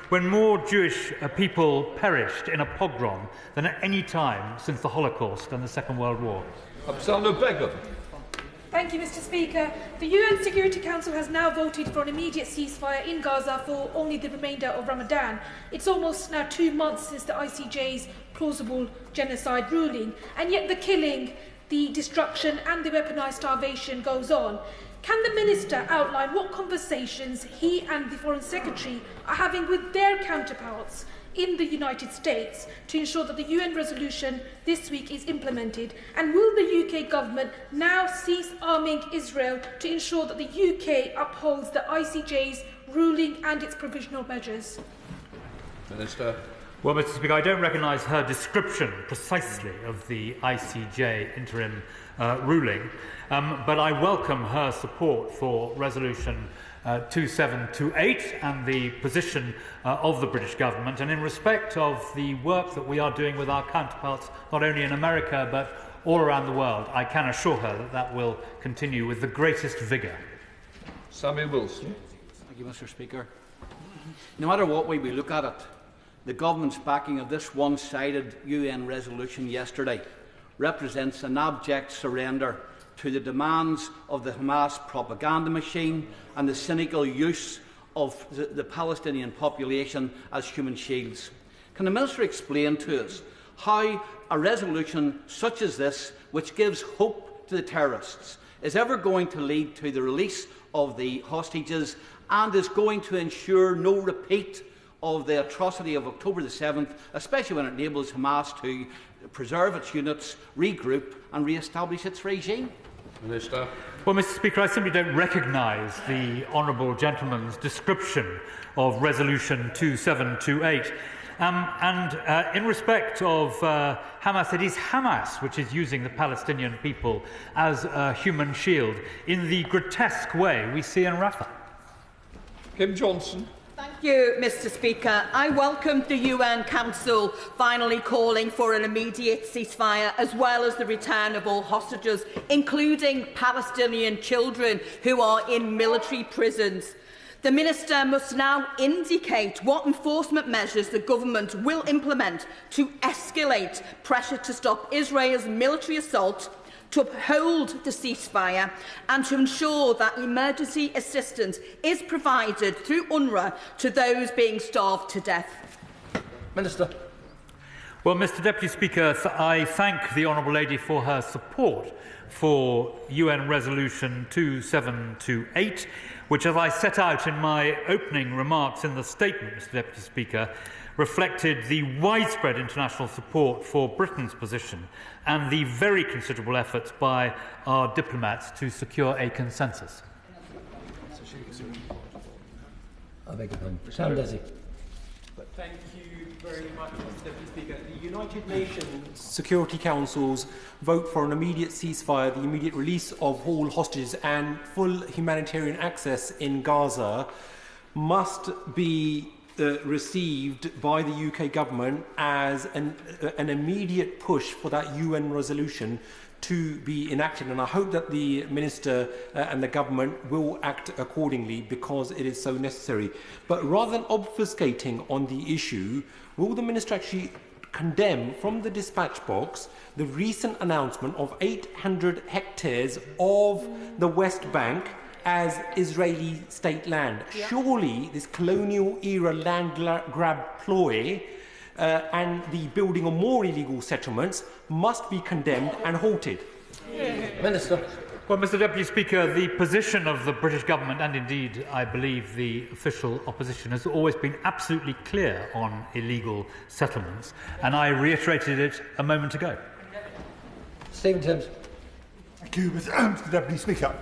when more Jewish people perished in a pogrom than at any time since the Holocaust and the Second World War. Afzal. Thank you, Mr. Speaker. The UN Security Council has now voted for an immediate ceasefire in Gaza for only the remainder of Ramadan. It's almost now 2 months since the ICJ's plausible genocide ruling, and yet the killing, the destruction and the weaponised starvation goes on. Can the Minister outline what conversations he and the Foreign Secretary are having with their counterparts in the United States to ensure that the UN resolution this week is implemented? And will the UK government now cease arming Israel to ensure that the UK upholds the ICJ's ruling and its provisional measures? Minister. Well, Mr. Speaker, I don't recognise her description precisely of the ICJ interim ruling, but I welcome her support for Resolution 2728 and the position of the British government. And in respect of the work that we are doing with our counterparts, not only in America but all around the world, I can assure her that that will continue with the greatest vigour. Sammy Wilson. Thank you, Mr. Speaker. No matter what way we look at it, the government's backing of this one-sided UN resolution yesterday represents an abject surrender to the demands of the Hamas propaganda machine and the cynical use of the Palestinian population as human shields. Can the Minister explain to us how a resolution such as this, which gives hope to the terrorists, is ever going to lead to the release of the hostages and is going to ensure no repeat of the atrocity of October the 7th, especially when it enables Hamas to preserve its units, regroup and re-establish its regime? Minister. Well, Mr. Speaker, I simply don't recognise the honourable gentleman's description of Resolution 2728. In respect of Hamas, it is Hamas which is using the Palestinian people as a human shield in the grotesque way we see in Rafah. Kim Johnson. Thank you, Mr. Speaker. I welcome the UN Council finally calling for an immediate ceasefire, as well as the return of all hostages, including Palestinian children who are in military prisons. The Minister must now indicate what enforcement measures the government will implement to escalate pressure to stop Israel's military assault, to uphold the ceasefire and to ensure that emergency assistance is provided through UNRWA to those being starved to death? Minister. Well, Mr Deputy Speaker, I thank the Honourable Lady for her support for UN Resolution 2728, which, as I set out in my opening remarks in the statement, Mr Deputy Speaker, reflected the widespread international support for Britain's position and the very considerable efforts by our diplomats to secure a consensus. I beg your pardon. Sam Desi. Thank you very much, Mr Deputy Speaker. The United Nations Security Council's vote for an immediate ceasefire, the immediate release of all hostages and full humanitarian access in Gaza must be received by the UK government as an immediate push for that UN resolution to be enacted, and I hope that the Minister and the government will act accordingly because it is so necessary. But rather than obfuscating on the issue, will the Minister actually condemn from the dispatch box the recent announcement of 800 hectares of the West Bank as Israeli state land? Yeah. Surely this colonial era land grab ploy and the building of more illegal settlements must be condemned and halted. Minister. Well, Mr Deputy Speaker, the position of the British government, and indeed I believe the official opposition, has always been absolutely clear on illegal settlements, and I reiterated it a moment ago. Stephen Timms. Thank you, Mr Deputy Speaker.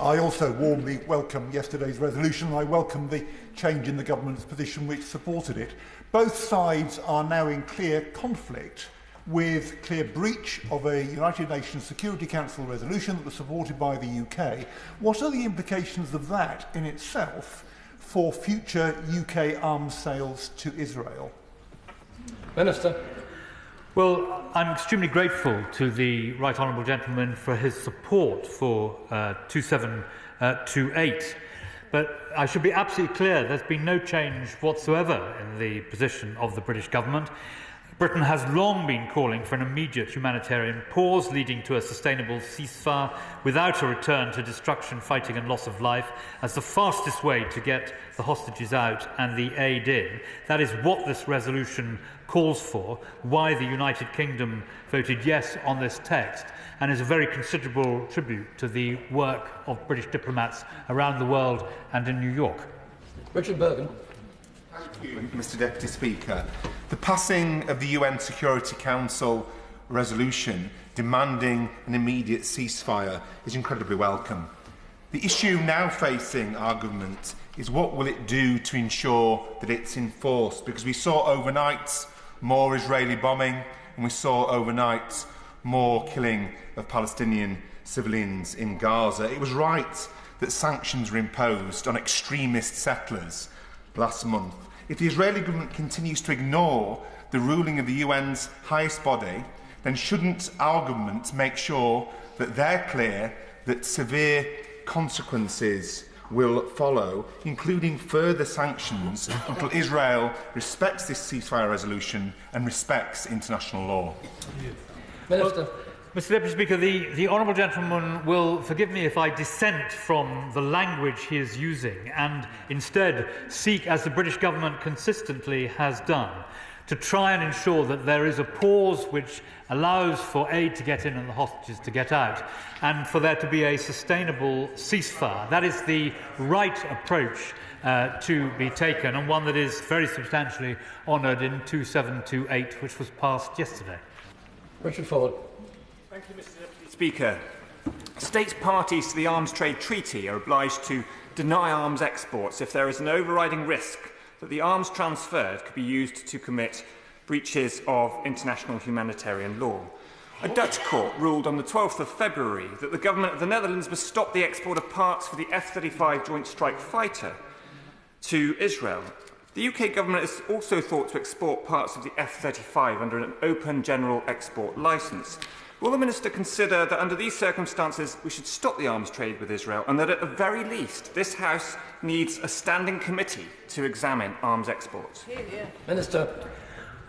I also warmly welcome yesterday's resolution. I welcome the change in the government's position which supported it. Both sides are now in clear conflict with clear breach of a United Nations Security Council resolution that was supported by the UK. What are the implications of that in itself for future UK arms sales to Israel? Minister. Well, I'm extremely grateful to the Right Honourable Gentleman for his support for 2728. But I should be absolutely clear, there's been no change whatsoever in the position of the British government. Britain has long been calling for an immediate humanitarian pause leading to a sustainable ceasefire without a return to destruction, fighting and loss of life as the fastest way to get the hostages out and the aid in. That is what this resolution calls for, why the United Kingdom voted yes on this text, and is a very considerable tribute to the work of British diplomats around the world and in New York. Richard Bergen. Thank you, Mr Deputy Speaker. The passing of the UN Security Council resolution demanding an immediate ceasefire is incredibly welcome. The issue now facing our government is what will it do to ensure that it's enforced, because we saw overnight more Israeli bombing and we saw overnight more killing of Palestinian civilians in Gaza. It was right that sanctions were imposed on extremist settlers last month. If the Israeli government continues to ignore the ruling of the UN's highest body, then shouldn't our government make sure that they're clear that severe consequences will follow, including further sanctions, until Israel respects this ceasefire resolution and respects international law? Minister. Well, Mr Deputy Speaker, the Honourable Gentleman will forgive me if I dissent from the language he is using and instead seek, as the British government consistently has done, to try and ensure that there is a pause which allows for aid to get in and the hostages to get out, and for there to be a sustainable ceasefire. That is the right approach to be taken, and one that is very substantially honoured in 2728, which was passed yesterday. Richard Ford. Thank you, Mr Deputy Speaker. States parties to the Arms Trade Treaty are obliged to deny arms exports if there is an overriding risk that the arms transferred could be used to commit breaches of international humanitarian law. A Dutch court ruled on the 12th of February that the government of the Netherlands must stop the export of parts for the F-35 Joint Strike Fighter to Israel. The UK government is also thought to export parts of the F-35 under an open general export licence. Will the Minister consider that under these circumstances we should stop the arms trade with Israel, and that at the very least this House needs a standing committee to examine arms exports? Minister.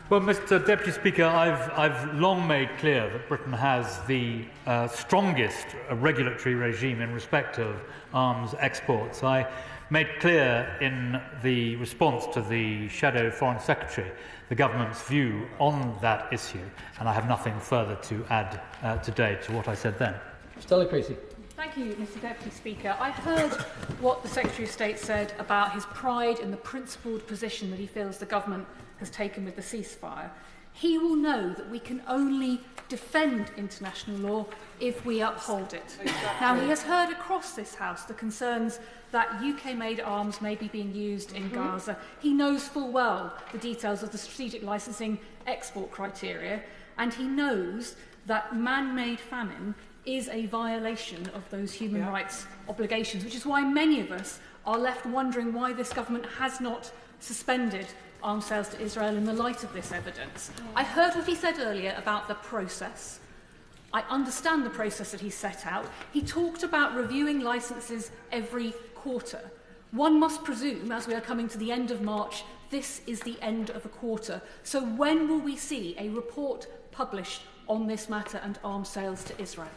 Well, Mr Deputy Speaker, I've long made clear that Britain has the strongest regulatory regime in respect of arms exports. I made clear in the response to the Shadow Foreign Secretary the government's view on that issue, and I have nothing further to add today to what I said then. Stella Creasy. Thank you, Mr Deputy Speaker. I heard what the Secretary of State said about his pride in the principled position that he feels the government has taken with the ceasefire. He will know that we can only defend international law if we uphold it. Now, he has heard across this House the concerns that UK-made arms may be being used in Gaza. He knows full well the details of the strategic licensing export criteria, and he knows that man-made famine is a violation of those human rights obligations, which is why many of us are left wondering why this government has not suspended arms sales to Israel in the light of this evidence. I heard what he said earlier about the process. I understand the process that he set out. He talked about reviewing licences every quarter. One must presume, as we are coming to the end of March, this is the end of a quarter. So when will we see a report published on this matter and arms sales to Israel?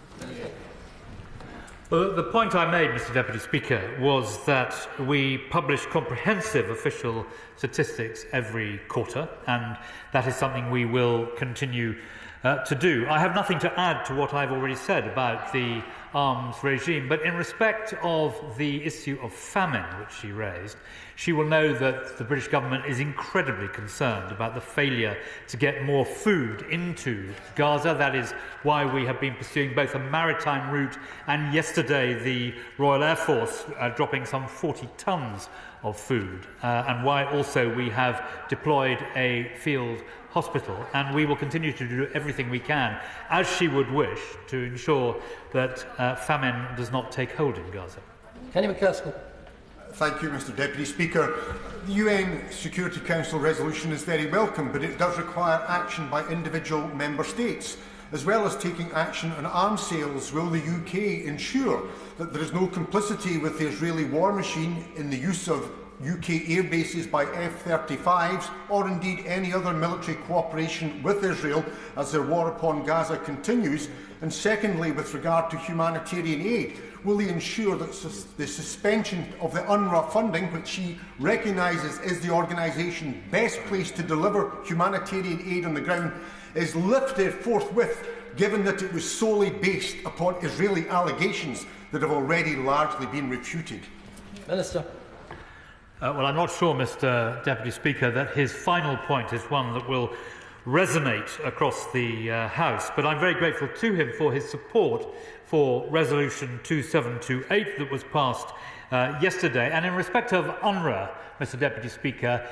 Well, the point I made, Mr Deputy Speaker, was that we publish comprehensive official statistics every quarter, and that is something we will continue to do. I have nothing to add to what I've already said about the arms regime, but in respect of the issue of famine, which she raised, she will know that the British government is incredibly concerned about the failure to get more food into Gaza. That is why we have been pursuing both a maritime route and yesterday the Royal Air Force dropping some 40 tonnes of food, and why also we have deployed a field hospital, and we will continue to do everything we can, as she would wish, to ensure that famine does not take hold in Gaza. Kenny McCaskill. Thank you, Mr Deputy Speaker. The UN Security Council resolution is very welcome, but it does require action by individual member states. As well as taking action on arms sales, will the UK ensure that there is no complicity with the Israeli war machine in the use of UK air bases by F-35s, or indeed any other military cooperation with Israel as their war upon Gaza continues? And secondly, with regard to humanitarian aid, will he ensure that the suspension of the UNRWA funding, which he recognises is the organisation best placed to deliver humanitarian aid on the ground, is lifted forthwith, given that it was solely based upon Israeli allegations that have already largely been refuted? Minister. Well, I'm not sure, Mr Deputy Speaker, that his final point is one that will resonate across the House, but I'm very grateful to him for his support for Resolution 2728 that was passed yesterday. And in respect of UNRWA, Mr Deputy Speaker,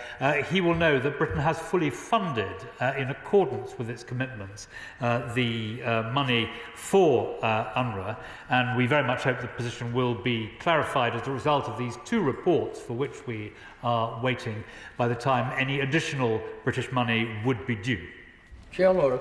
he will know that Britain has fully funded, in accordance with its commitments, the money for UNRWA, and we very much hope the position will be clarified as a result of these two reports, for which we are waiting by the time any additional British money would be due. Chair Laura.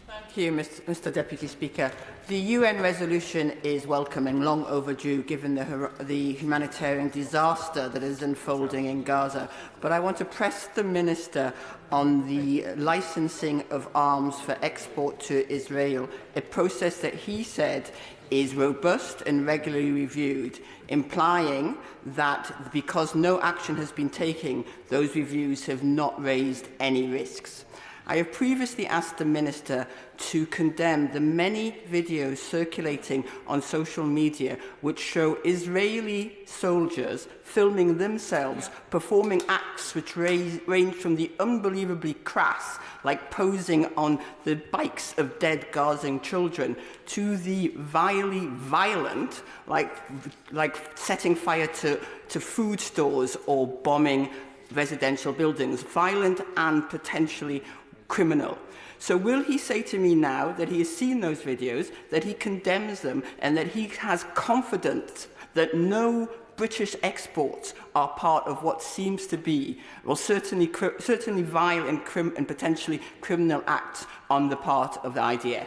Thank you, Mr Deputy Speaker. The UN resolution is welcome and long overdue, given the humanitarian disaster that is unfolding in Gaza. But I want to press the Minister on the licensing of arms for export to Israel, a process that he said is robust and regularly reviewed, implying that because no action has been taken, those reviews have not raised any risks. I have previously asked the Minister to condemn the many videos circulating on social media which show Israeli soldiers filming themselves performing acts which range from the unbelievably crass, like posing on the bikes of dead Gazan children, to the vilely violent, like setting fire to food stores or bombing residential buildings, violent and potentially criminal. So will he say to me now that he has seen those videos, that he condemns them, and that he has confidence that no British exports are part of what seems to be, well, certainly vile and potentially criminal acts on the part of the IDF?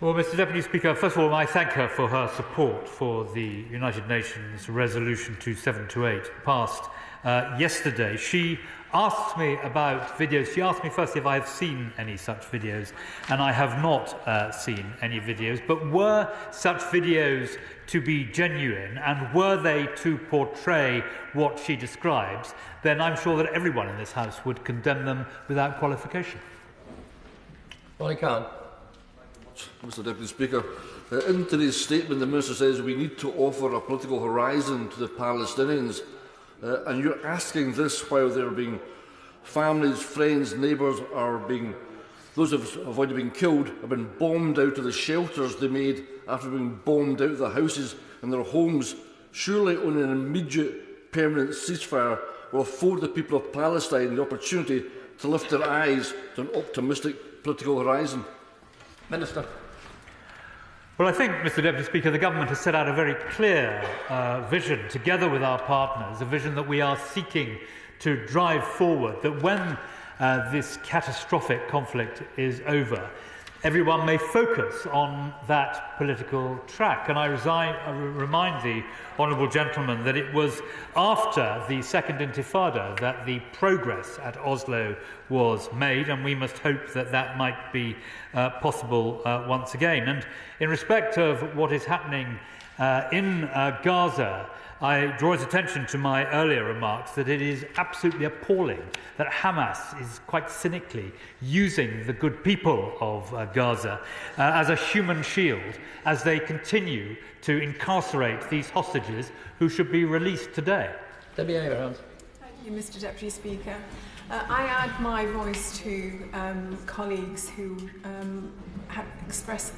Well, Mr Deputy Speaker, first of all, I thank her for her support for the United Nations Resolution 2728, passed yesterday. She asked me about videos. She asked me firstly if I have seen any such videos, and I have not seen any videos. But were such videos to be genuine, and were they to portray what she describes, then I'm sure that everyone in this House would condemn them without qualification. Well, I can. Mr Deputy Speaker, in today's statement the Minister says we need to offer a political horizon to the Palestinians, and you're asking this while there are being families, friends, neighbours those who have avoided being killed have been bombed out of the shelters they made after being bombed out of their houses and their homes. Surely only an immediate permanent ceasefire will afford the people of Palestine the opportunity to lift their eyes to an optimistic political horizon. Minister. Well, I think, Mr Deputy Speaker, the Government has set out a very clear vision, together with our partners, a vision that we are seeking to drive forward, that when this catastrophic conflict is over, everyone may focus on that political track. And I remind the honourable gentleman that it was after the Second Intifada that the progress at Oslo was made, and we must hope that that might be possible once again. And in respect of what is happening in Gaza, I draw his attention to my earlier remarks that it is absolutely appalling that Hamas is quite cynically using the good people of Gaza as a human shield as they continue to incarcerate these hostages who should be released today. Debbie Abrahams. Thank you, Mr Deputy Speaker. I add my voice to colleagues who have expressed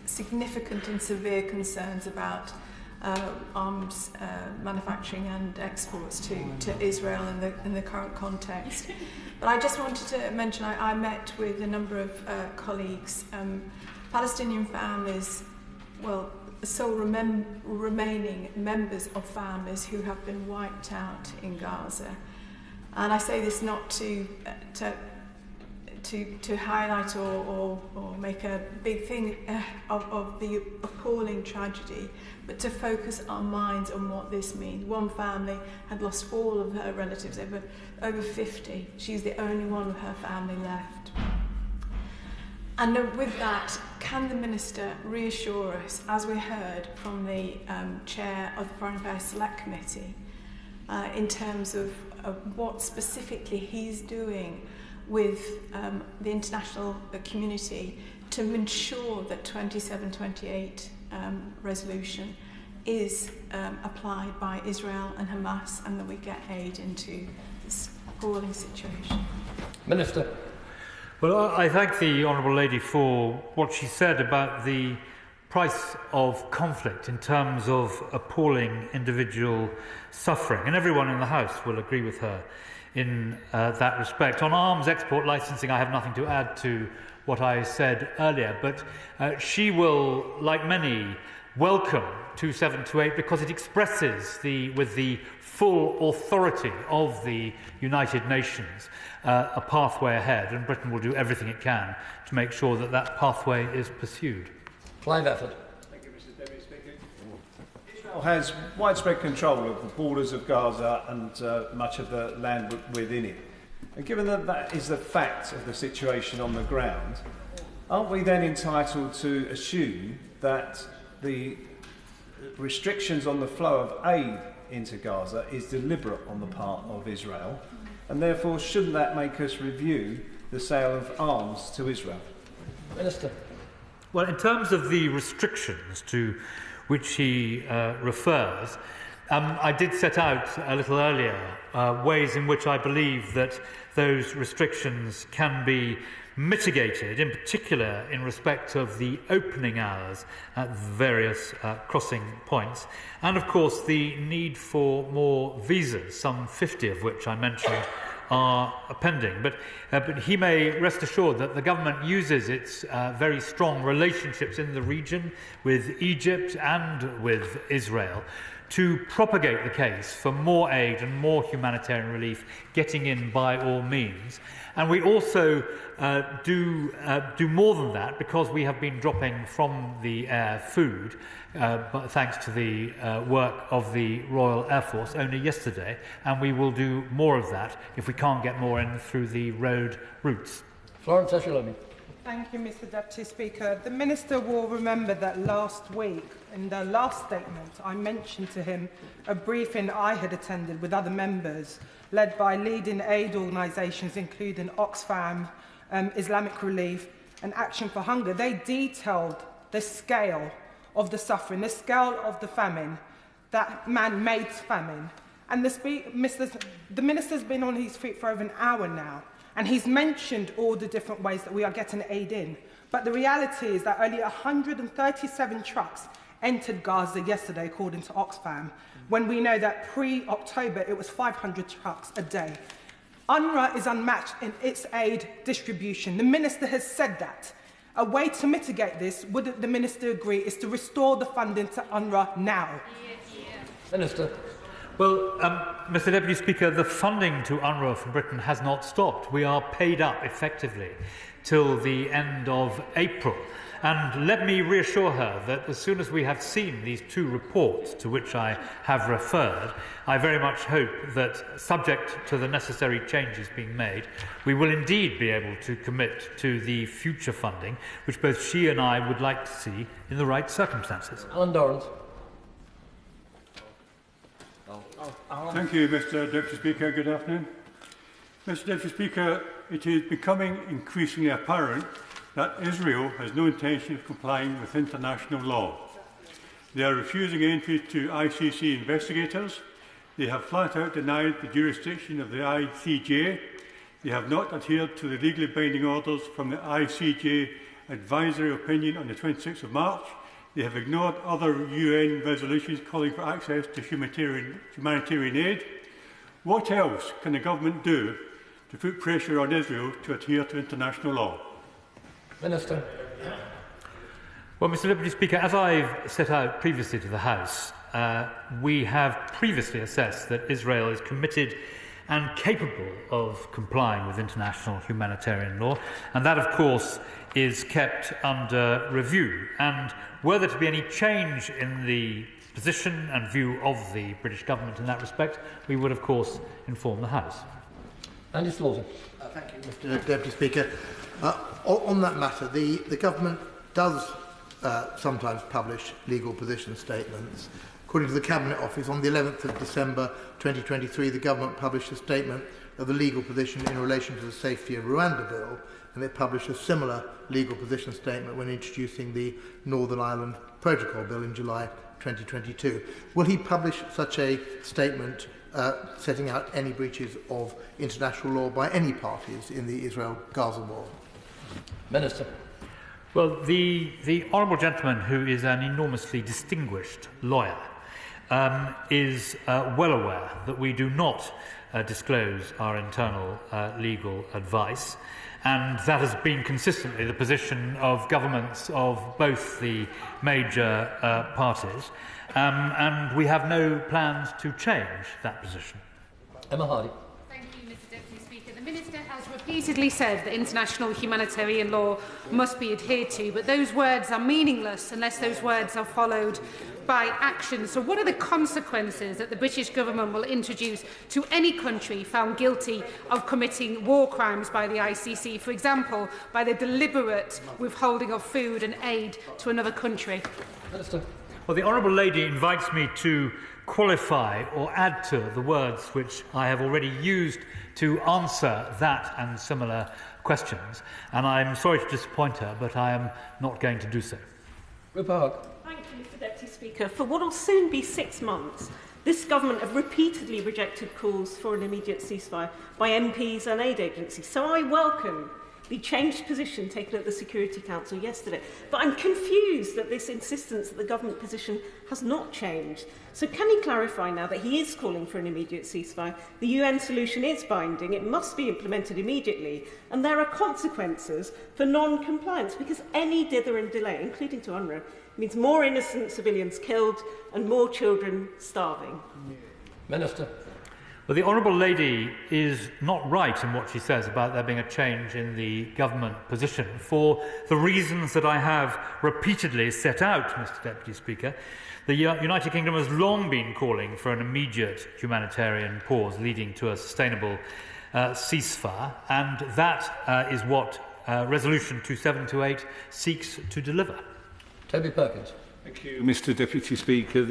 significant and severe concerns about arms manufacturing and exports to Israel in the current context. But I just wanted to mention I met with a number of colleagues, Palestinian families, well, sole remaining members of families who have been wiped out in Gaza. And I say this not to highlight or make a big thing of the appalling tragedy, but to focus our minds on what this means. One family had lost all of her relatives, over 50. She's the only one of her family left. And with that, can the Minister reassure us, as we heard from the Chair of the Foreign Affairs Select Committee, in terms of what specifically he's doing with the international community to ensure that 2728 resolution is applied by Israel and Hamas, and that we get aid into this appalling situation. Minister. Well, I thank the Honourable Lady for what she said about the price of conflict in terms of appalling individual suffering, and everyone in the House will agree with her in that respect. On arms export licensing, I have nothing to add to what I said earlier, but she will, like many, welcome 2728 because it expresses with the full authority of the United Nations a pathway ahead, and Britain will do everything it can to make sure that that pathway is pursued. Clive Efford. Thank you, Mr Deputy Speaker. Israel has widespread control of the borders of Gaza and much of the land within it. And given that that is the fact of the situation on the ground, aren't we then entitled to assume that the restrictions on the flow of aid into Gaza is deliberate on the part of Israel, and therefore shouldn't that make us review the sale of arms to Israel? Minister. Well, in terms of the restrictions to which he refers, I did set out a little earlier ways in which I believe that those restrictions can be mitigated, in particular in respect of the opening hours at various crossing points, and of course the need for more visas, some 50 of which I mentioned are pending. But he may rest assured that the government uses its very strong relationships in the region with Egypt and with Israel to propagate the case for more aid and more humanitarian relief getting in by all means. And we also do more than that, because we have been dropping from the air food, but thanks to the work of the Royal Air Force only yesterday, and we will do more of that if we can't get more in through the road routes. Florence Lammy. Thank you, Mr. Deputy Speaker. The Minister will remember that last week, in the last statement, I mentioned to him a briefing I had attended with other members, led by leading aid organisations including Oxfam, Islamic Relief and Action for Hunger. They detailed the scale of the suffering, the scale of the famine, that man-made famine. And the Minister's been on his feet for over an hour now, and he's mentioned all the different ways that we are getting aid in. But the reality is that only 137 trucks entered Gaza yesterday, according to Oxfam, when we know that pre-October it was 500 trucks a day. UNRWA is unmatched in its aid distribution. The Minister has said that. A way to mitigate this, would the Minister agree, is to restore the funding to UNRWA now? Minister. Well, Mr. Deputy Speaker, the funding to UNRWA from Britain has not stopped. We are paid up effectively till the end of April. And let me reassure her that as soon as we have seen these two reports to which I have referred, I very much hope that, subject to the necessary changes being made, we will indeed be able to commit to the future funding, which both she and I would like to see in the right circumstances. Alan Dorrans. Thank you, Mr. Deputy Speaker. Good afternoon. Mr. Deputy Speaker, it is becoming increasingly apparent that Israel has no intention of complying with international law. They are refusing entry to ICC investigators. They have flat out denied the jurisdiction of the ICJ. They have not adhered to the legally binding orders from the ICJ advisory opinion on the 26th of March. They have ignored other UN resolutions calling for access to humanitarian aid. What else can the government do to put pressure on Israel to adhere to international law? Minister. Well, Mr. Deputy Speaker, as I've set out previously to the House, we have previously assessed that Israel is committed and capable of complying with international humanitarian law, and that, of course, is kept under review. And were there to be any change in the position and view of the British government in that respect, we would, of course, inform the House. Andy Slaughter. Thank you, Mr. Deputy Speaker. On that matter, the government does sometimes publish legal position statements. According to the Cabinet Office, on the 11th of December 2023, the government published a statement of the legal position in relation to the Safety of Rwanda Bill, and it published a similar legal position statement when introducing the Northern Ireland Protocol Bill in July 2022. Will he publish such a statement setting out any breaches of international law by any parties in the Israel-Gaza war? Minister. Well, the honourable gentleman, who is an enormously distinguished lawyer, is well aware that we do not disclose our internal legal advice, and that has been consistently the position of governments of both the major parties, and we have no plans to change that position. Emma Hardy. Thank you, Mr. Deputy Speaker. The Minister has repeatedly said that international humanitarian law must be adhered to, but those words are meaningless unless those words are followed by action. So what are the consequences that the British government will introduce to any country found guilty of committing war crimes by the ICC, for example, by the deliberate withholding of food and aid to another country? Minister. Well, the Honourable Lady invites me to qualify or add to the words which I have already used to answer that and similar questions, and I'm sorry to disappoint her, but I am not going to do so. Thank you, Mr. Deputy Speaker. For what will soon be 6 months, this government have repeatedly rejected calls for an immediate ceasefire by MPs and aid agencies. So I welcome the changed position taken at the Security Council yesterday. But I'm confused at this insistence that the government position has not changed. So can he clarify now that he is calling for an immediate ceasefire? The UN solution is binding, it must be implemented immediately, and there are consequences for non-compliance, because any dither and delay, including to UNRWA, means more innocent civilians killed and more children starving. Minister. Well, the Honourable Lady is not right in what she says about there being a change in the government position for the reasons that I have repeatedly set out, Mr Deputy Speaker. The United Kingdom has long been calling for an immediate humanitarian pause leading to a sustainable ceasefire, and that is what Resolution 2728 seeks to deliver. Toby Perkins. Thank you, Mr Deputy Speaker.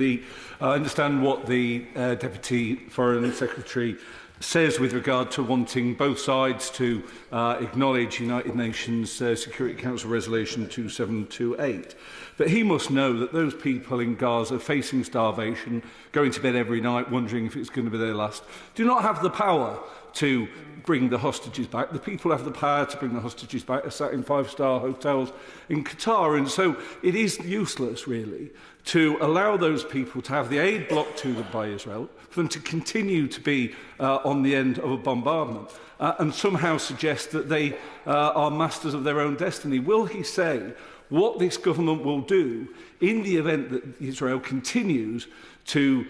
I understand what the Deputy Foreign Secretary says with regard to wanting both sides to acknowledge United Nations Security Council Resolution 2728. But he must know that those people in Gaza facing starvation, going to bed every night wondering if it's going to be their last, do not have the power to bring the hostages back. The people have the power to bring the hostages back. They're sat in five-star hotels in Qatar. And so it is useless, really, to allow those people to have the aid blocked to them by Israel, for them to continue to be on the end of a bombardment, and somehow suggest that they are masters of their own destiny. Will he say what this government will do in the event that Israel continues to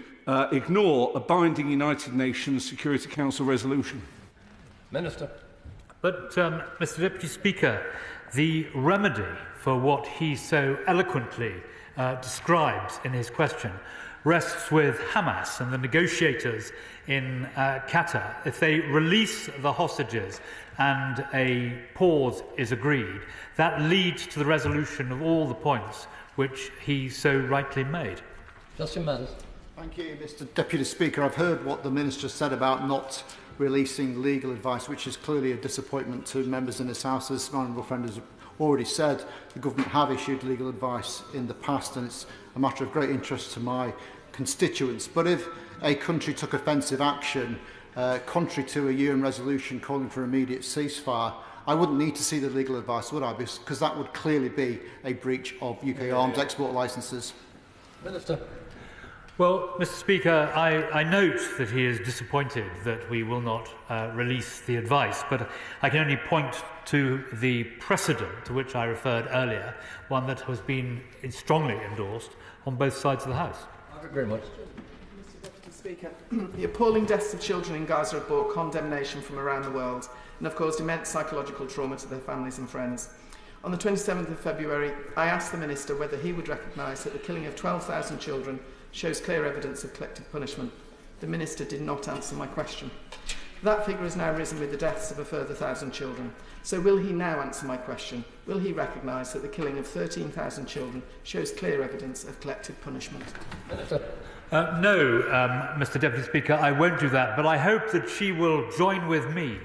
ignore a binding United Nations Security Council resolution? Minister. But, Mr Deputy Speaker, the remedy for what he so eloquently describes in his question rests with Hamas and the negotiators in Qatar. If they release the hostages and a pause is agreed, that leads to the resolution of all the points which he so rightly made. Justin Matters. Thank you, Mr Deputy Speaker. I've heard what the Minister said about not releasing legal advice, which is clearly a disappointment to members in this House. As my honourable friend has already said, the government have issued legal advice in the past, and it's a matter of great interest to my constituents. But if a country took offensive action, contrary to a UN resolution calling for immediate ceasefire, I wouldn't need to see the legal advice, would I? Because that would clearly be a breach of UK arms export licences. Minister. Well, Mr Speaker, I note that he is disappointed that we will not release the advice, but I can only point to the precedent to which I referred earlier, one that has been strongly endorsed on both sides of the House. Thank you very much. Mr Deputy Speaker, the appalling deaths of children in Gaza have brought condemnation from around the world and have caused immense psychological trauma to their families and friends. On the 27th of February, I asked the Minister whether he would recognise that the killing of 12,000 children shows clear evidence of collective punishment. The Minister did not answer my question. That figure has now risen with the deaths of a further 1,000 children. So will he now answer my question? Will he recognise that the killing of 13,000 children shows clear evidence of collective punishment? No, Mr Deputy Speaker, I won't do that, but I hope that she will join with me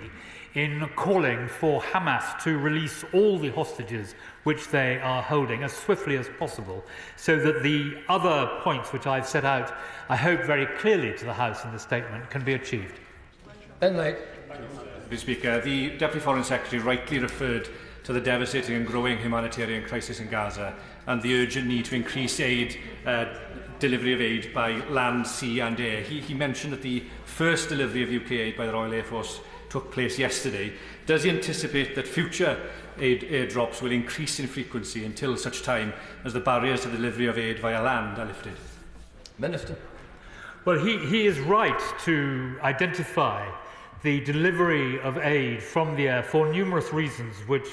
in calling for Hamas to release all the hostages which they are holding as swiftly as possible, so that the other points which I've set out, I hope very clearly to the House in the statement, can be achieved. Elmet. Mr Speaker, the Deputy Foreign Secretary rightly referred to the devastating and growing humanitarian crisis in Gaza and the urgent need to increase delivery of aid by land, sea and air. He mentioned that the first delivery of UK aid by the Royal Air Force took place yesterday. Does he anticipate that future airdrops will increase in frequency until such time as the barriers to the delivery of aid via land are lifted? Minister. Well, he is right to identify the delivery of aid from the air for numerous reasons which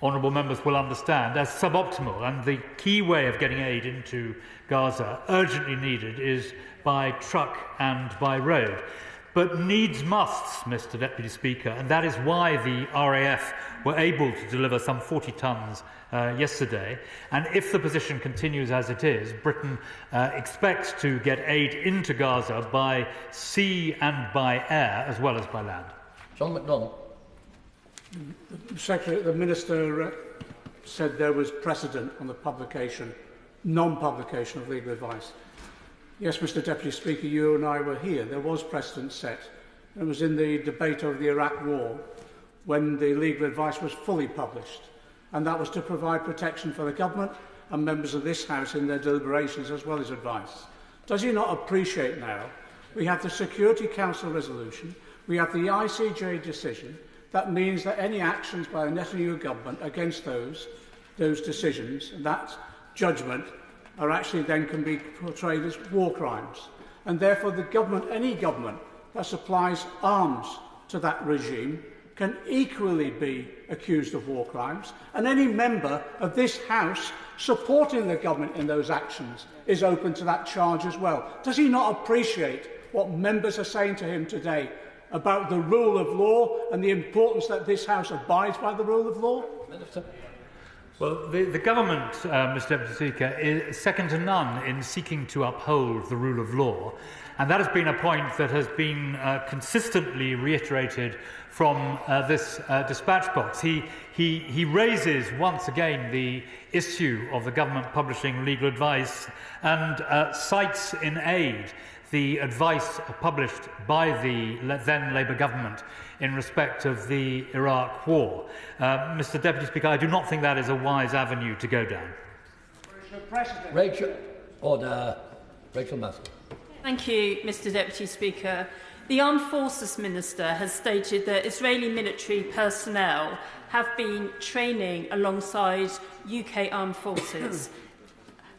honourable members will understand as suboptimal, and the key way of getting aid into Gaza, urgently needed, is by truck and by road. But needs musts, Mr Deputy Speaker, and that is why the RAF were able to deliver some 40 tonnes yesterday. And if the position continues as it is, Britain expects to get aid into Gaza by sea and by air, as well as by land. John McDonald. The Minister said there was precedent on the publication, non-publication of legal advice. Yes, Mr Deputy Speaker, you and I were here. There was precedent set. It was in the debate over the Iraq War. when the legal advice was fully published, and that was to provide protection for the government and members of this House in their deliberations as well as advice. Does he not appreciate now we have the Security Council resolution, we have the ICJ decision, that means that any actions by a Netanyahu government against those decisions, that judgment, are actually then can be portrayed as war crimes. And therefore the government, any government that supplies arms to that regime can equally be accused of war crimes, and any member of this House supporting the government in those actions is open to that charge as well. Does he not appreciate what members are saying to him today about the rule of law and the importance that this House abides by the rule of law? Minister. Well, the government, Mr Deputy Speaker, is second to none in seeking to uphold the rule of law, and that has been a point that has been consistently reiterated from this dispatch box. He raises once again the issue of the government publishing legal advice and cites in aid the advice published by the then Labour government in respect of the Iraq war. Mr Deputy Speaker, I do not think that is a wise avenue to go down. Rachel Massey. Thank you, Mr Deputy Speaker. The Armed Forces Minister has stated that Israeli military personnel have been training alongside UK armed forces.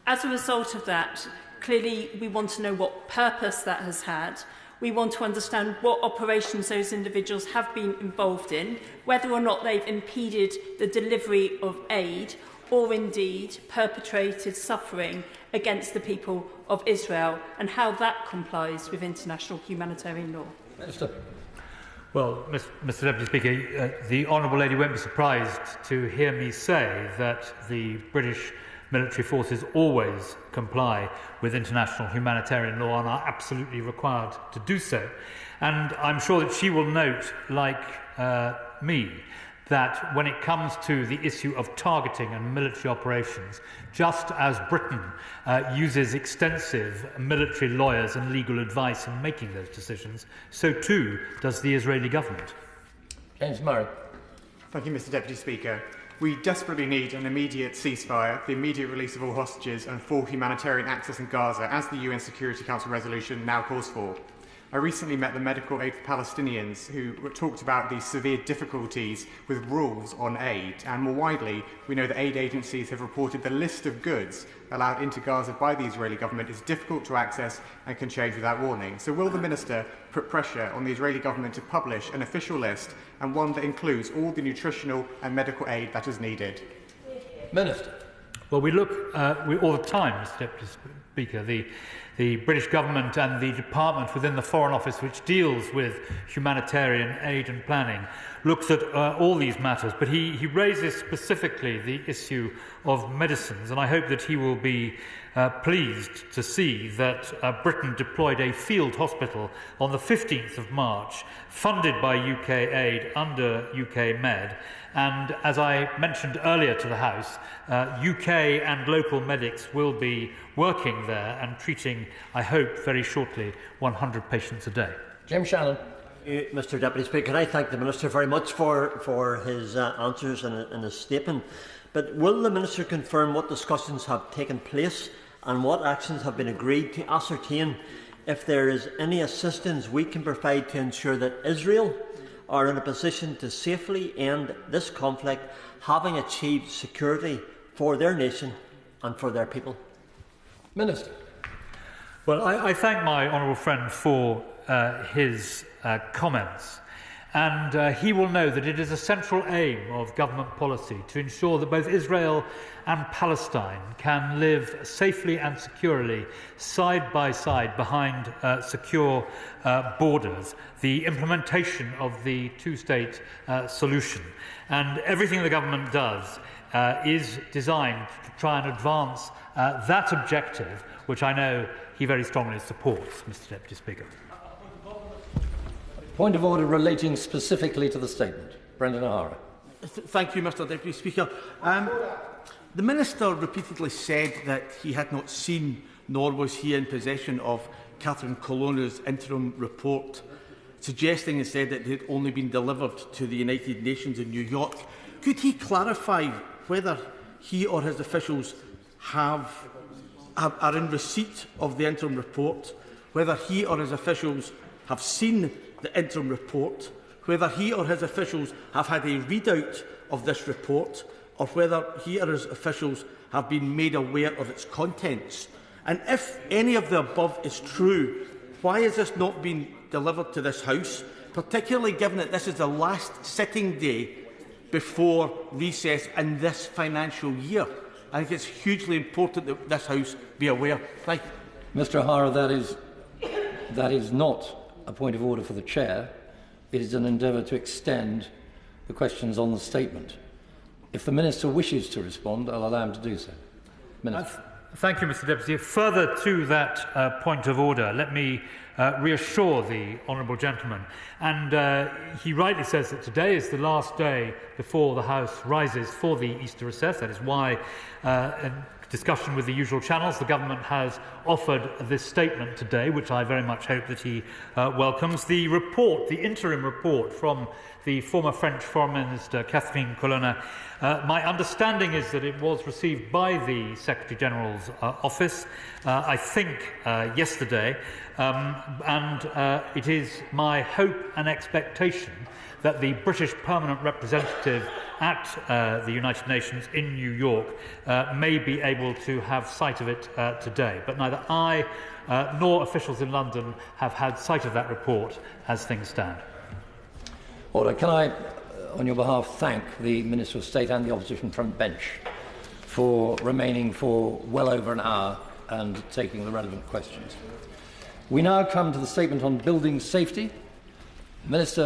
As a result of that, clearly we want to know what purpose that has had. We want to understand what operations those individuals have been involved in, whether or not they've impeded the delivery of aid or indeed perpetrated suffering against the people of Israel, and how that complies with international humanitarian law. Minister. Well, Mr Deputy Speaker, the Honourable Lady won't be surprised to hear me say that the British military forces always comply with international humanitarian law and are absolutely required to do so. And I'm sure that she will note, like me, that when it comes to the issue of targeting and military operations, just as Britain uses extensive military lawyers and legal advice in making those decisions, so too does the Israeli government. James Murray. Thank you, Mr Deputy Speaker. We desperately need an immediate ceasefire, the immediate release of all hostages and full humanitarian access in Gaza, as the UN Security Council resolution now calls for. I recently met the medical aid for Palestinians who talked about the severe difficulties with rules on aid, and more widely, we know that aid agencies have reported the list of goods allowed into Gaza by the Israeli government is difficult to access and can change without warning. So will the Minister put pressure on the Israeli government to publish an official list, and one that includes all the nutritional and medical aid that is needed? Minister. Well, we look all the time, Mr Deputy Speaker, the British government and the department within the Foreign Office which deals with humanitarian aid and planning looks at all these matters, but he raises specifically the issue of medicines, and I hope that he will be pleased to see that Britain deployed a field hospital on the 15th of March, funded by UK aid under UK Med, and as I mentioned earlier to the House, UK and local medics will be working there and treating, I hope, very shortly, 100 patients a day. Jim Shannon. Mr Deputy Speaker, I thank the Minister very much for his answers and his statement. But will the Minister confirm what discussions have taken place and what actions have been agreed to ascertain if there is any assistance we can provide to ensure that Israel are in a position to safely end this conflict, having achieved security for their nation and for their people? Minister. Well, I thank my honourable friend for his comments, and he will know that it is a central aim of government policy to ensure that both Israel and Palestine can live safely and securely side by side behind secure borders, the implementation of the two-state solution. And everything the government does is designed to try and advance that objective, which I know he very strongly supports, Mr Deputy Speaker. Point of order relating specifically to the statement. Brendan O'Hara. Thank you, Mr Deputy Speaker. The Minister repeatedly said that he had not seen nor was he in possession of Catherine Colonna's interim report. suggesting instead that it had only been delivered to the United Nations in New York. Could he clarify whether he or his officials are in receipt of the interim report, whether he or his officials have seen the interim report, whether he or his officials have had a readout of this report, or whether he or his officials have been made aware of its contents? And if any of the above is true, why has this not been delivered to this House, particularly given that this is the last sitting day before recess in this financial year? I think it's hugely important that this House be aware. Thank you. Mr O'Hara, that is not a point of order for the Chair. It is an endeavour to extend the questions on the statement. If the Minister wishes to respond, I'll allow him to do so. Minister. Thank you, Mr Deputy. Further to that point of order, let me reassure the honourable gentleman. And he rightly says that today is the last day before the House rises for the Easter recess. That is why, in discussion with the usual channels, the government has offered this statement today, which I very much hope that he welcomes. The report, the interim report from the former French Foreign Minister Catherine Colonna, my understanding is that it was received by the Secretary-General's office, I think yesterday, and it is my hope and expectation that the British permanent representative at the United Nations in New York may be able to have sight of it today. But neither I nor officials in London have had sight of that report as things stand. Order. Can I, on your behalf, thank the Minister of State and the Opposition front bench for remaining for well over an hour and taking the relevant questions. We now come to the statement on building safety. Minister